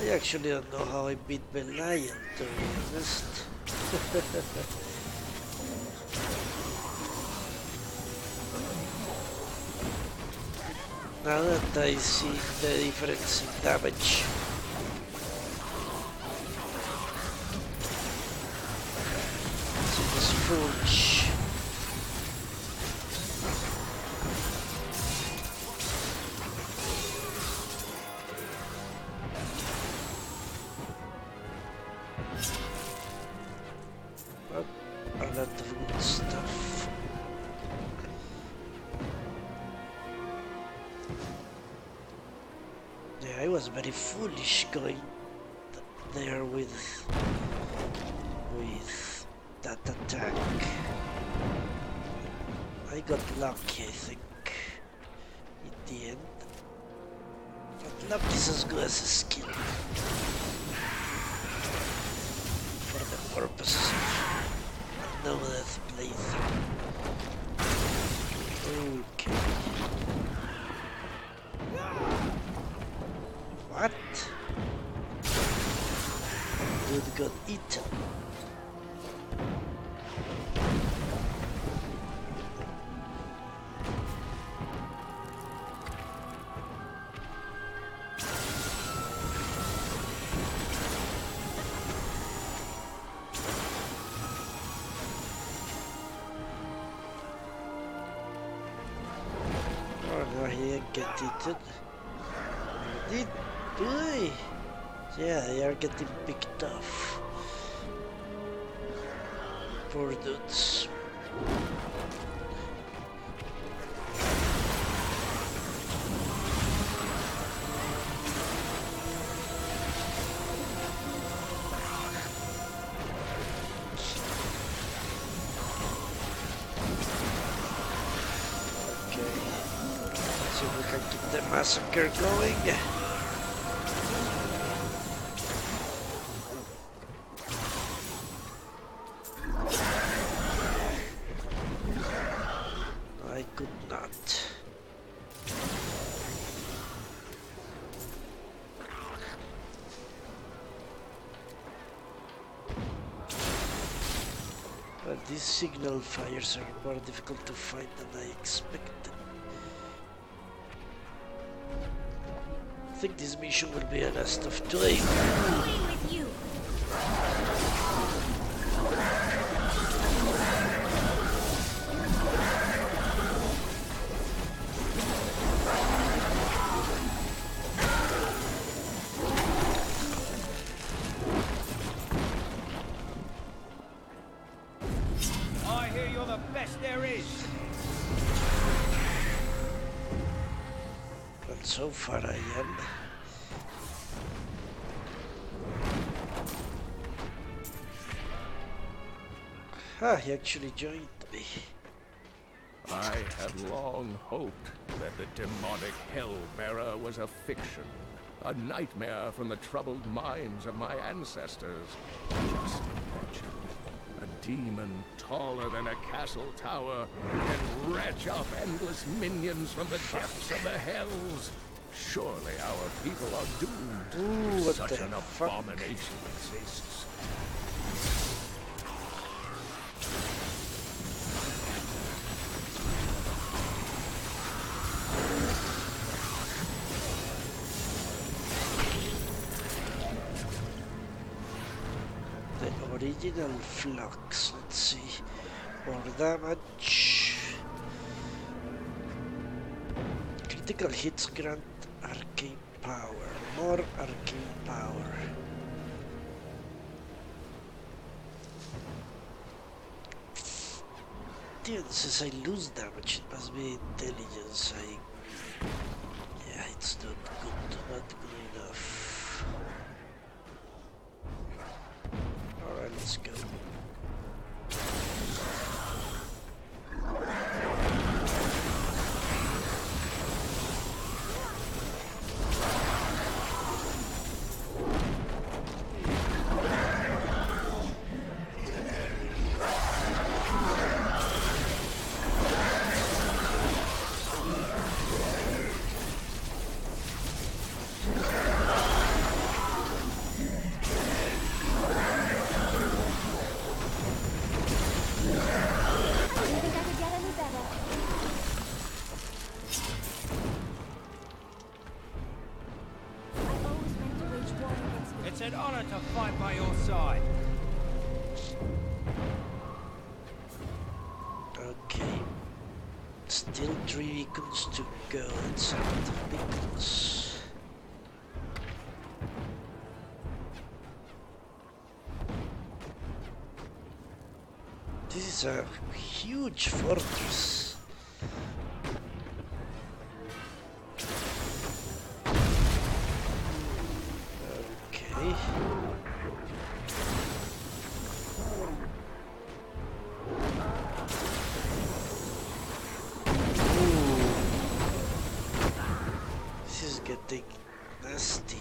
I actually don't know how I beat Belial, to be honest. Now that I see the difference in damage. So this Forge. A lot of good stuff. Yeah, I was very foolish going there with that attack. I got lucky, I think, in the end. But luck is as good as a skill. For the purposes of no death playthrough. Okay. What? Dude got eaten. Oh, he didn't get eaten. Did they? Yeah, they are getting picked off. Poor dudes. Massacre going. I could not. But these signal fires are more difficult to find than I expected. I think this mission will be a last of today. With you. I hear you're the best there is. But so far I am. Ah, he actually joined me. I had long hoped that the demonic Hellbearer was a fiction, a nightmare from the troubled minds of my ancestors. Just imagine, a demon taller than a castle tower who can retch up endless minions from the depths of the hells. Surely our people are doomed. Ooh, Such an abomination exists. Original flux, let's see, more damage, critical hits grant arcane power, more arcane power. Dude, since I lose damage, it must be intelligence. Yeah, it's not good enough. Alright, let's go. It's an honor to fight by your side. Okay. Still 3 beacons to go. Let's have the beacons. This is a huge fortress. Okay. This is getting nasty.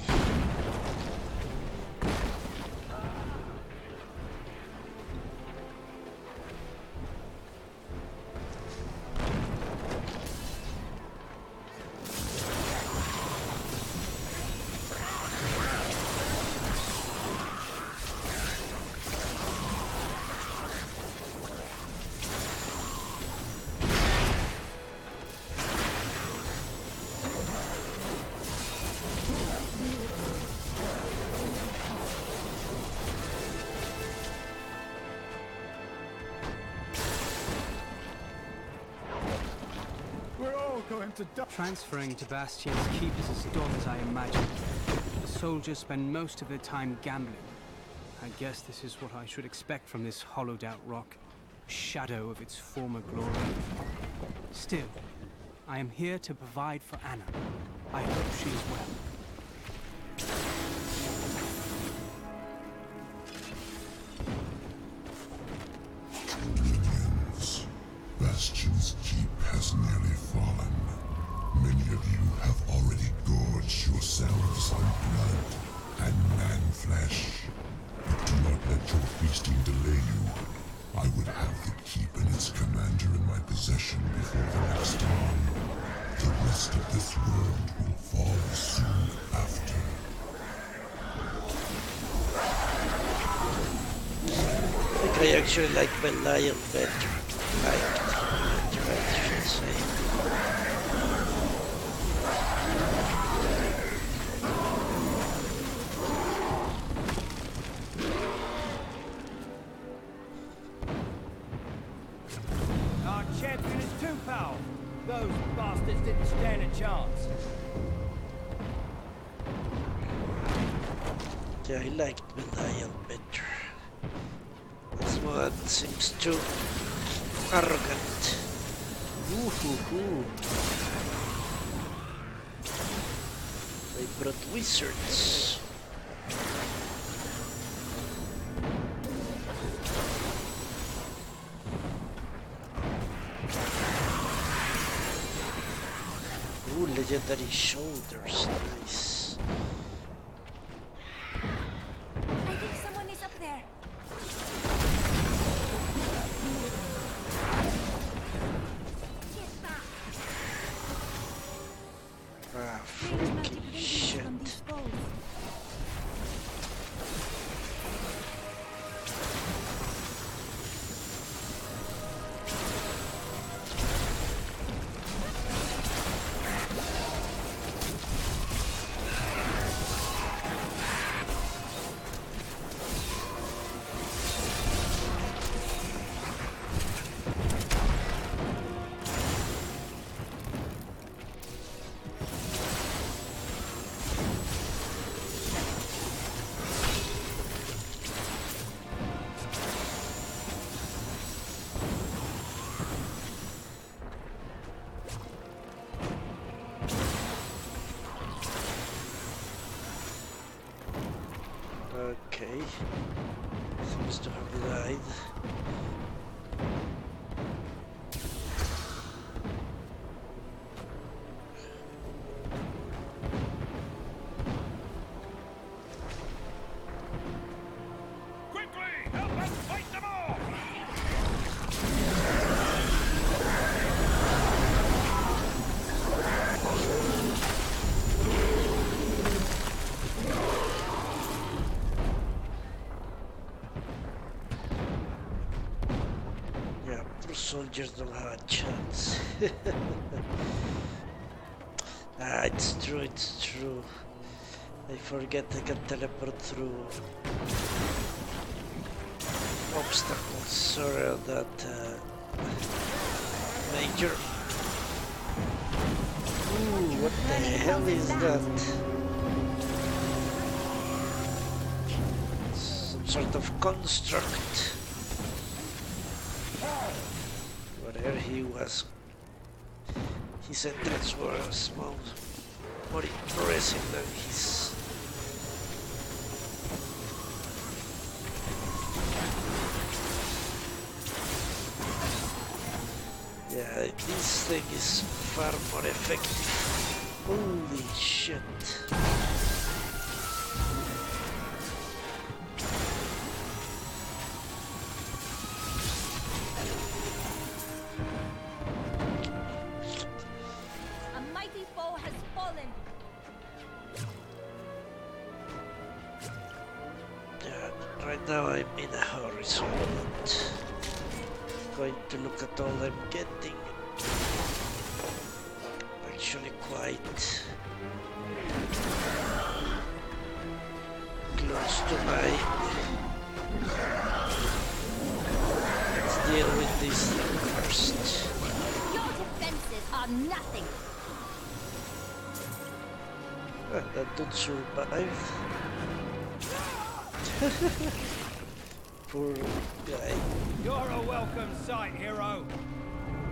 going to die. Transferring to Bastion's keep is as dull as I imagined. The soldiers spend most of their time gambling. I guess this is what I should expect from this hollowed-out rock. A shadow of its former glory. Still, I am here to provide for Anna. I hope she is well. Minions, Bastion's keep has nearly fallen. Many of you have already gorged yourselves on blood and man-flesh. But do not let your feasting delay you. I would have the keep and its commander in my possession before the next dawn. The rest of this world will fall soon after. I think I actually like Belial better. I should say. Our champion is too powerful. Those bastards didn't stand a chance. Yeah, I liked Belial better. This one seems too arrogant. Ooh. They brought wizards. Ooh, legendary shoulders, nice. I think someone is up there. Ah, freaking shit. Okay. Seems to have died. Quickly, help us fight them off! Yeah, poor soldiers don't have a chance. It's true. I forget I can teleport through obstacles. Sorry on that, Major. Ooh, what the hell is that? Some sort of construct. Whatever he was, his entrance was more impressive than his. Yeah, this thing is far more effective. Holy shit. A mighty foe has fallen. Yeah, right now I'm in a hurry, so I'm not going to look at all I'm getting. Actually quite close to my... Let's deal with this thing first. Your defenses are nothing. That don't survive. Poor guy. You're a welcome sight, hero.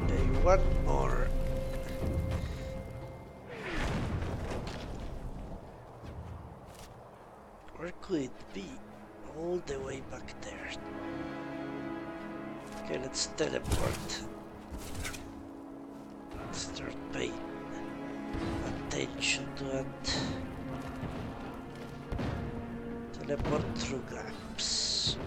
Okay, one more. Where could it be? All the way back there. Okay, let's teleport. Start paying attention to it. Teleport through gaps.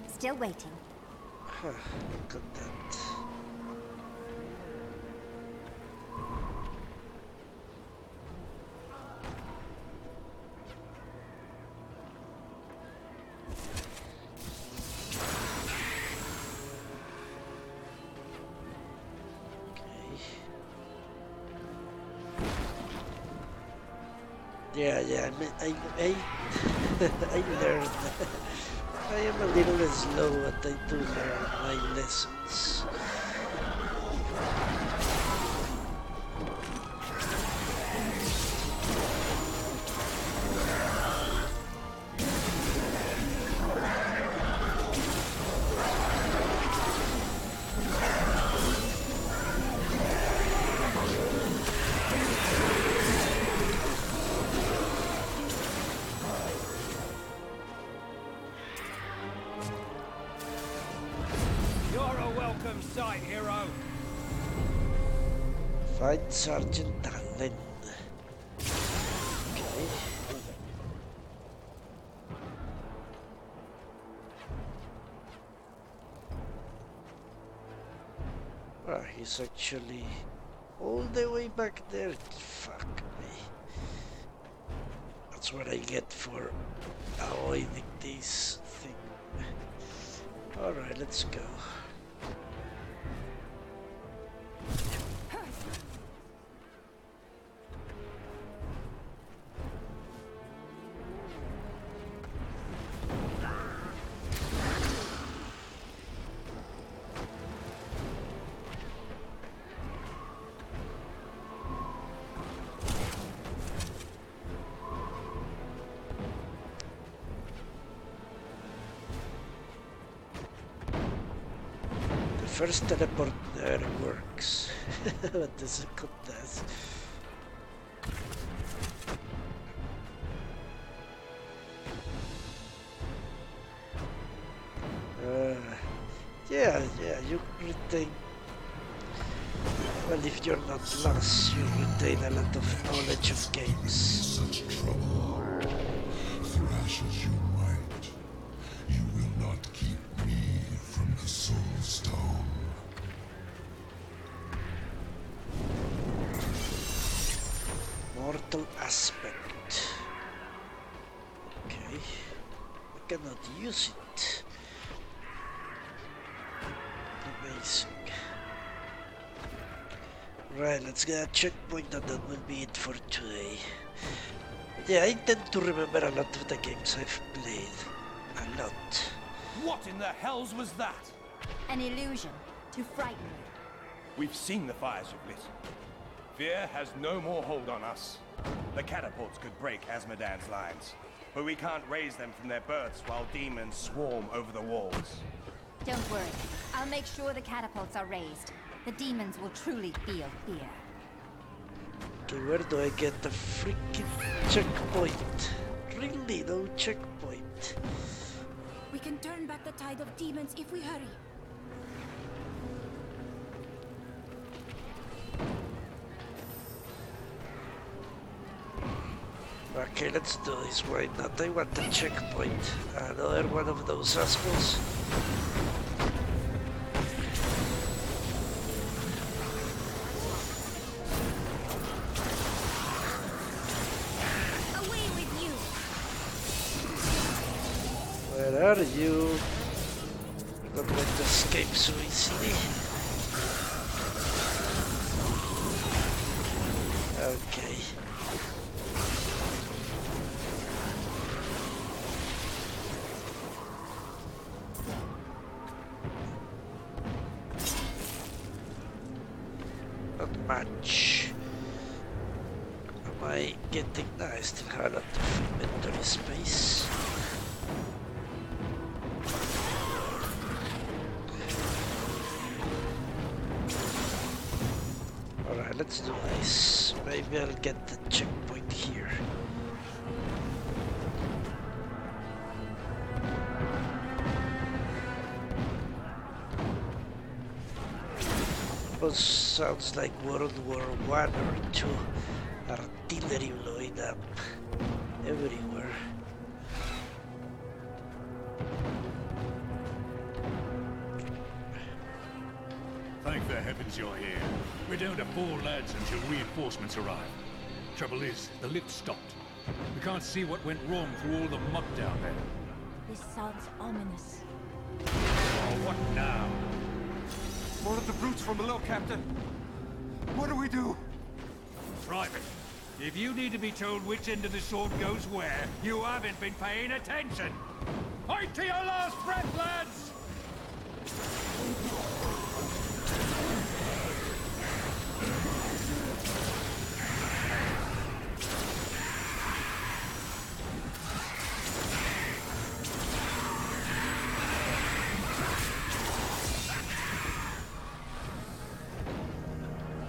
Still waiting. Huh, look at that. Yeah, I I learned. I am a little slow, but I do learn my lessons. Sight, hero. Find Sergeant Allen. Okay. He's actually all the way back there. Fuck me. That's what I get for avoiding this thing. Alright, let's go. First teleport there works, but the second does. Yeah, you retain. Well, if you're not lost, you retain a lot of knowledge of games. Such trouble. Thrash as you might, you will not keep me from the Soul Stone. Mortal aspect. Okay. I cannot use it. Amazing. Right, let's get a checkpoint and that will be it for today. Yeah, I tend to remember a lot of the games I've played. A lot. What in the hells was that? An illusion to frighten you. We've seen the fires you've lit. Fear has no more hold on us. The catapults could break Asmodan's lines, but we can't raise them from their berths while demons swarm over the walls. Don't worry. I'll make sure the catapults are raised. The demons will truly feel fear. Okay, where do I get the freaking checkpoint? Really, no checkpoint. We can turn back the tide of demons if we hurry. Okay, let's do this. Why not? I want a checkpoint. Another one of those assholes. Away with you! Where are you? You're not going to escape so easily. Okay. Not much. Am I getting... No, I still have a lot of inventory space. Alright, let's do this. Maybe I'll get the checkpoint here. Sounds like World War I or II. Artillery blowing up everywhere. Thank the heavens you're here. We're down to 4 lads until reinforcements arrive. Trouble is, the lift stopped. We can't see what went wrong through all the muck down there. This sounds ominous. Oh, what now? More of the brutes from below, Captain. What do we do? Private, if you need to be told which end of the sword goes where, you haven't been paying attention. Fight to your last breath, lads!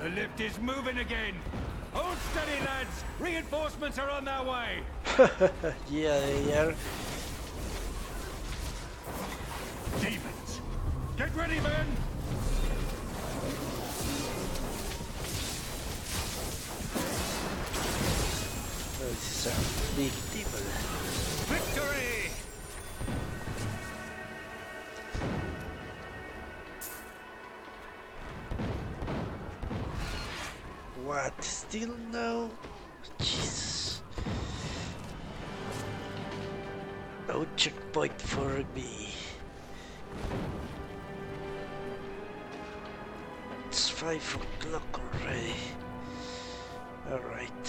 The lift is moving again. Hold steady, lads. Reinforcements are on their way. Yeah, they are. Demons. Get ready, men. This is a big demon. Victory! What? Still no? Jesus. No checkpoint for me. It's 5 o'clock already. Alright.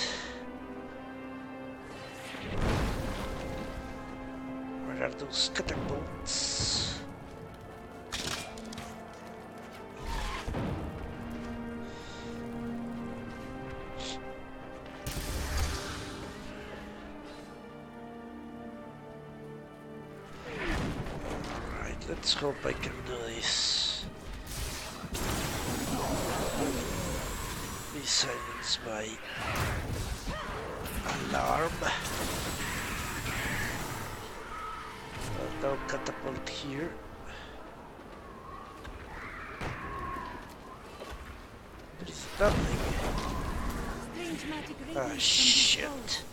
Where are those catapults? Let's hope I can do this. Be silenced by alarm. No catapult here. There is nothing. Ah, shit.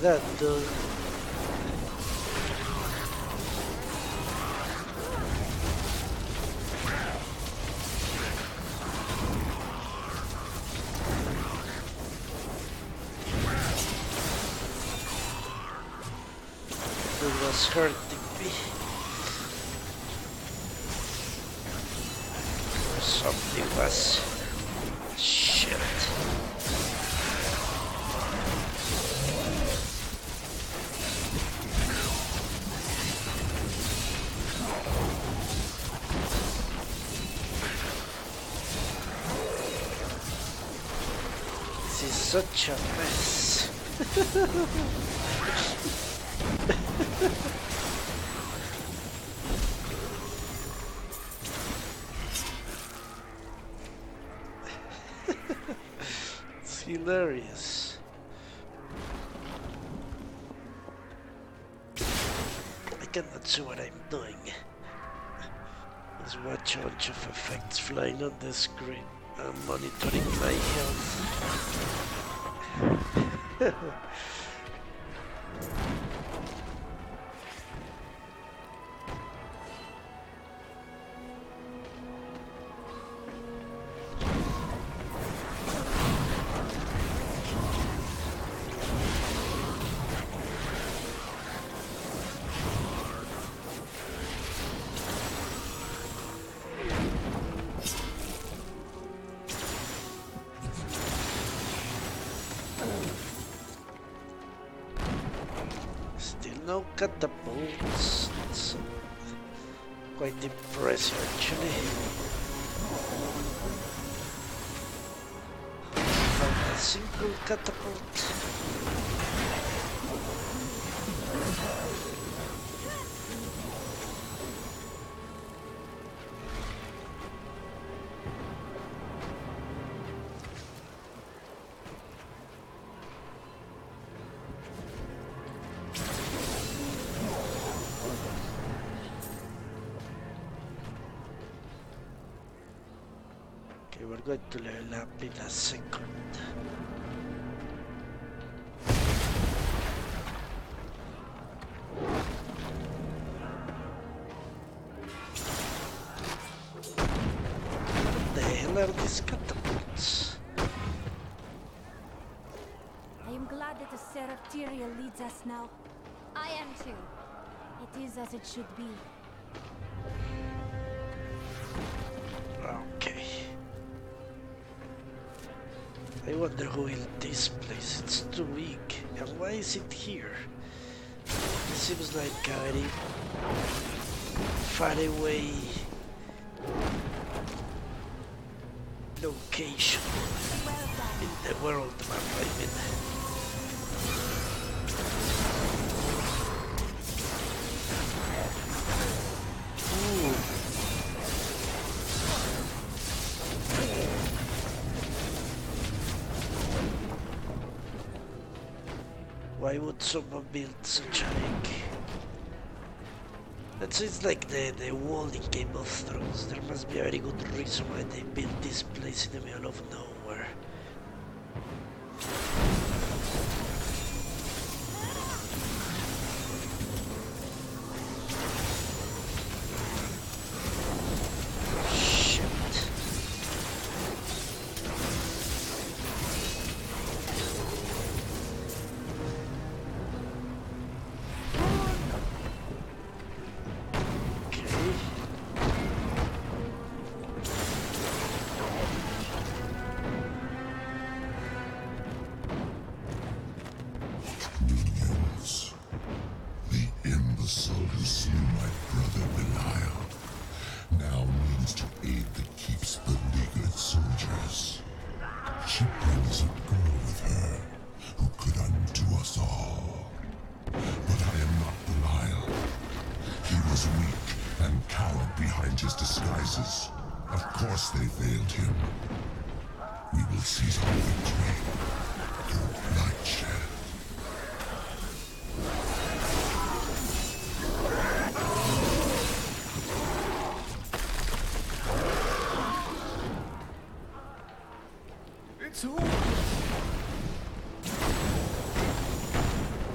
That does. It was hurting me. Something was shit. Such a mess. It's hilarious. I cannot see what I'm doing. There's watch a bunch of effects flying on the screen. I'm monitoring my health. no catapults. That's quite impressive actually. Found a single catapult. We're going to level up in a second. What the hell are these catapults? I am glad that the Serapteria leads us now. I am too. It is as it should be. Okay. I wonder who built this place. It's too weak. And why is it here? It seems like a very far away location in the world map, I mean. Why would someone build such a big... It's like the wall in Game of Thrones. There must be a very good reason why they built this place in the middle of nowhere.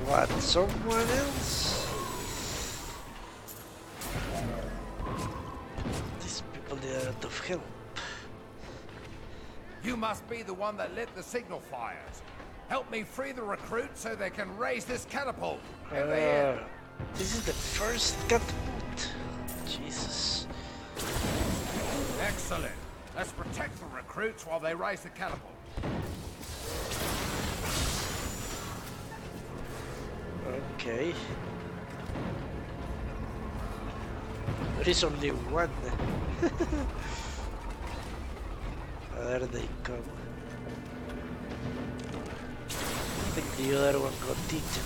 What, someone else? These people are out of help. You must be the one that lit the signal fires. Help me free the recruits so they can raise this catapult. Over here. This is the first catapult. Jesus. Excellent. Let's protect the recruits while they raise the catapult. Okay. There is only one. There they come. I think the other one got eaten.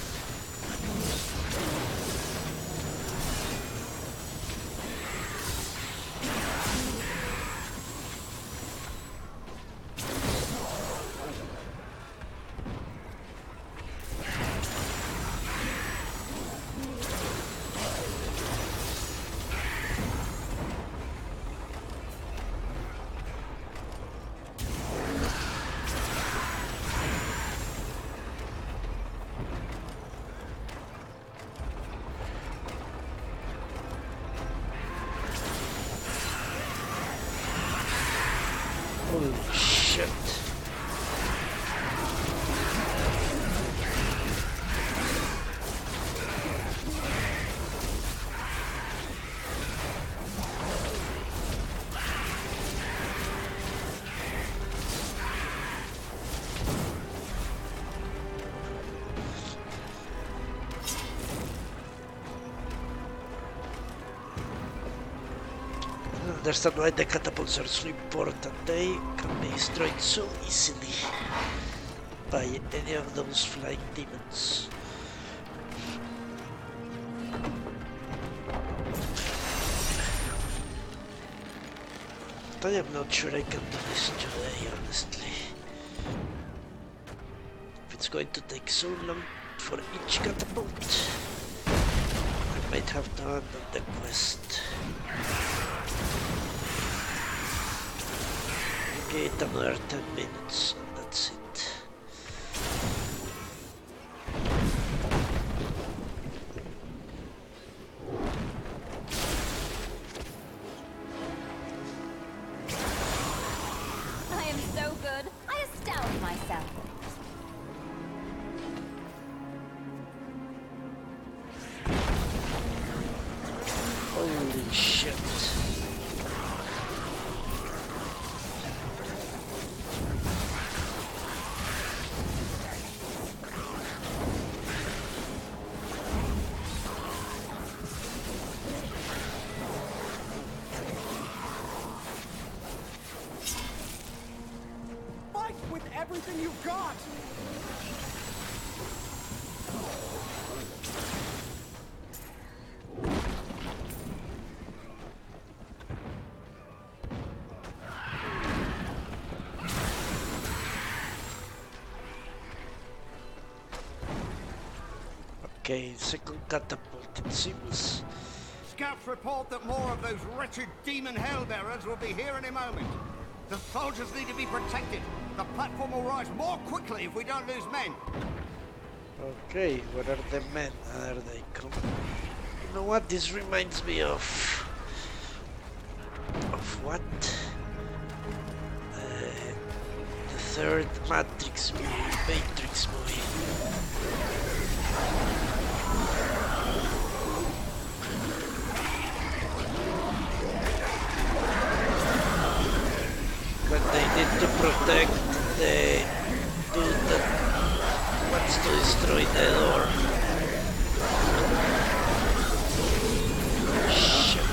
Holy shit. understand why the catapults are so important. They can be destroyed so easily by any of those flying demons. But I am not sure I can do this today, honestly. If it's going to take so long for each catapult, I might have to abandon the quest. Get another 10 minutes and that's it. I am so good. I astound myself. Holy shit. Fight with everything you've got! Okay, second catapult, it seems. Scouts report that more of those wretched demon hellbearers will be here in a moment. The soldiers need to be protected. The platform will rise more quickly if we don't lose men. Okay, what are the men? Are they coming? You know what? This reminds me of what? The third Matrix movie. When they need to protect the dude that wants to destroy the door. Shit.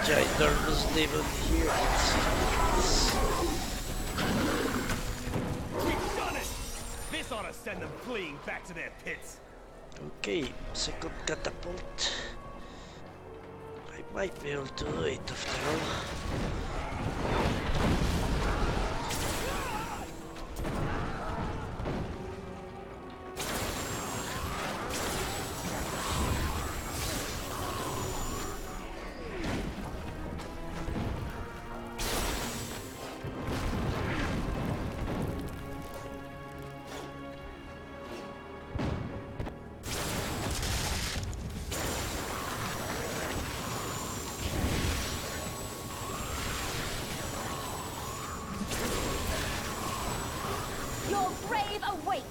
Ginormous demon here. We've done it! This ought to send them fleeing back to their pits. Okay, second catapult. I might be able to do it after all. Your grave awaits!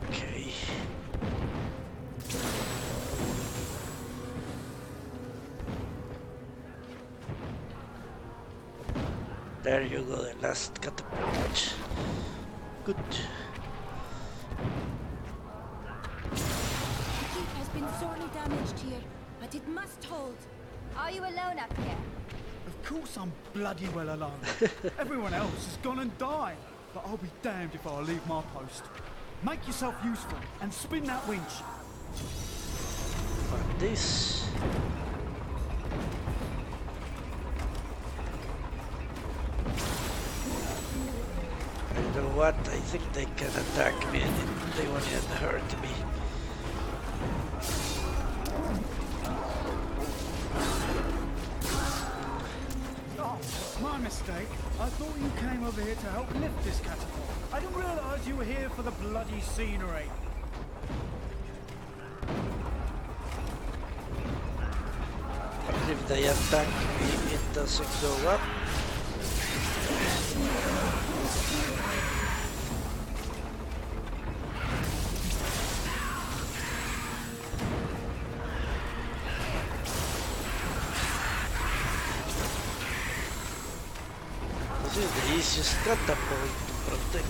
Okay. There you go, the last catapult. Good. The keep has been sorely damaged here, but it must hold. Are you alone up here? Of course I'm bloody well alone. Everyone else has gone and died. But I'll be damned if I leave my post. Make yourself useful and spin that winch. But this... You know what? I think they can attack me and they won't even hurt me. Oh, my mistake. I thought you came over here to help lift this catapult. I didn't realize you were here for the bloody scenery. if they attack me, it doesn't go up. This is the easiest catapult to protect.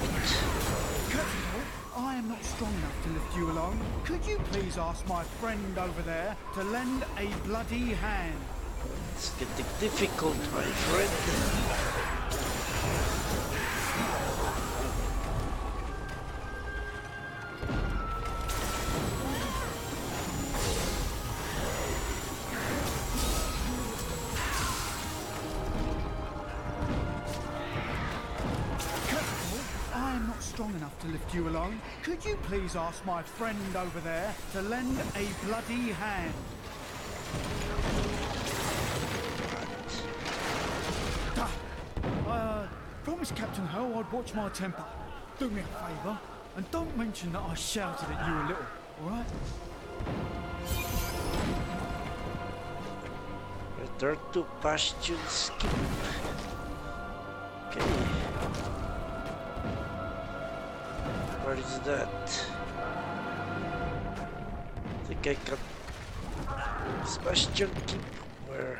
Captain, I am not strong enough to lift you alone. Could you please ask my friend over there to lend a bloody hand? It's getting difficult, my friend. Strong enough to lift you alone. Could you please ask my friend over there to lend a bloody hand? Promise Captain Hell I'd watch my temper. Do me a favour and don't mention that I shouted at you a little, alright? Return to Bastion skip. Okay. Where is that? I think I can... Bastion keep where...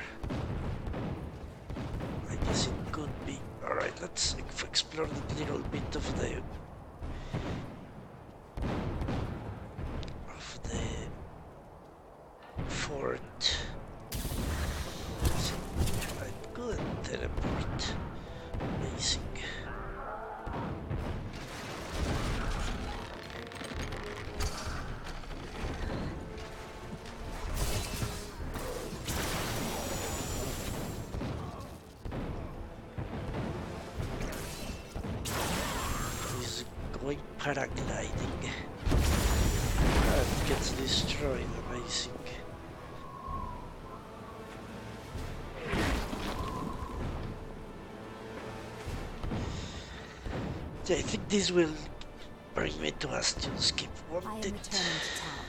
I guess it could be. Alright, let's explore that little bit of the fort. I couldn't teleport. Amazing. Paragliding. That gets destroyed, amazing. I think this will bring me to Bastion skip. Want I am it? returning to town.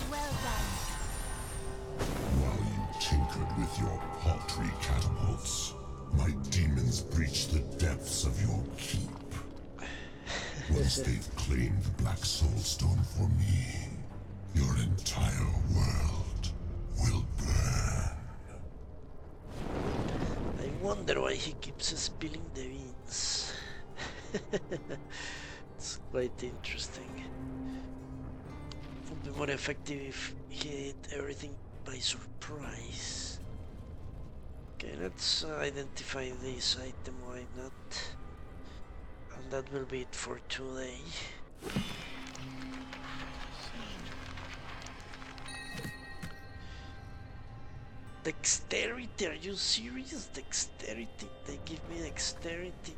Well done. While you tinkered with your paltry catapults, my demons breached the depths of your keep. Once they've claimed the Black Soulstone for me, your entire world will burn. I wonder why he keeps spilling the beans. It's quite interesting. It would be more effective if he ate everything by surprise. Okay, let's identify this item, why not? And that will be it for today. Dexterity, are you serious? Dexterity, they give me dexterity.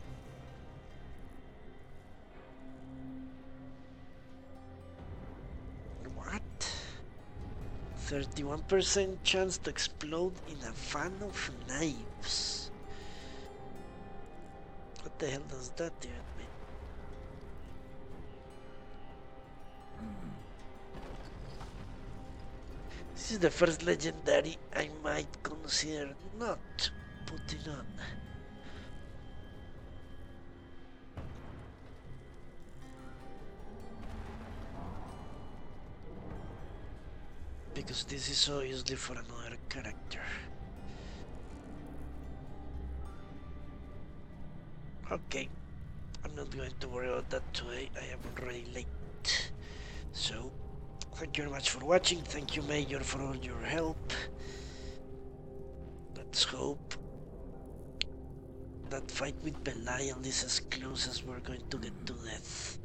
What? 31% chance to explode in a fan of knives. What the hell does that even mean? This is the first legendary I might consider not putting on. Because this is obviously for another character. Okay, I'm not going to worry about that today, I am already late. So, thank you very much for watching, thank you Major for all your help. Let's hope that fight with Belial is as close as we're going to get to death.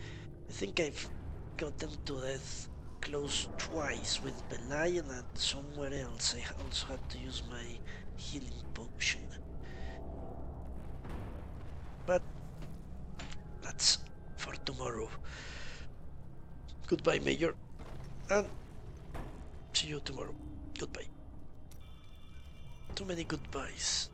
I think I've gotten to death close twice with Belial and somewhere else I also had to use my healing potion. But that's for tomorrow. Goodbye, Major, and see you tomorrow. Goodbye. Too many goodbyes.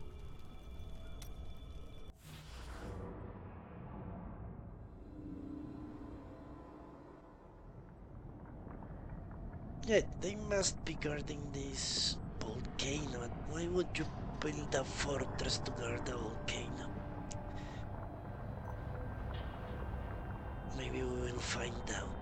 Yeah, they must be guarding this volcano. Why would you build a fortress to guard a volcano? Maybe we will find out.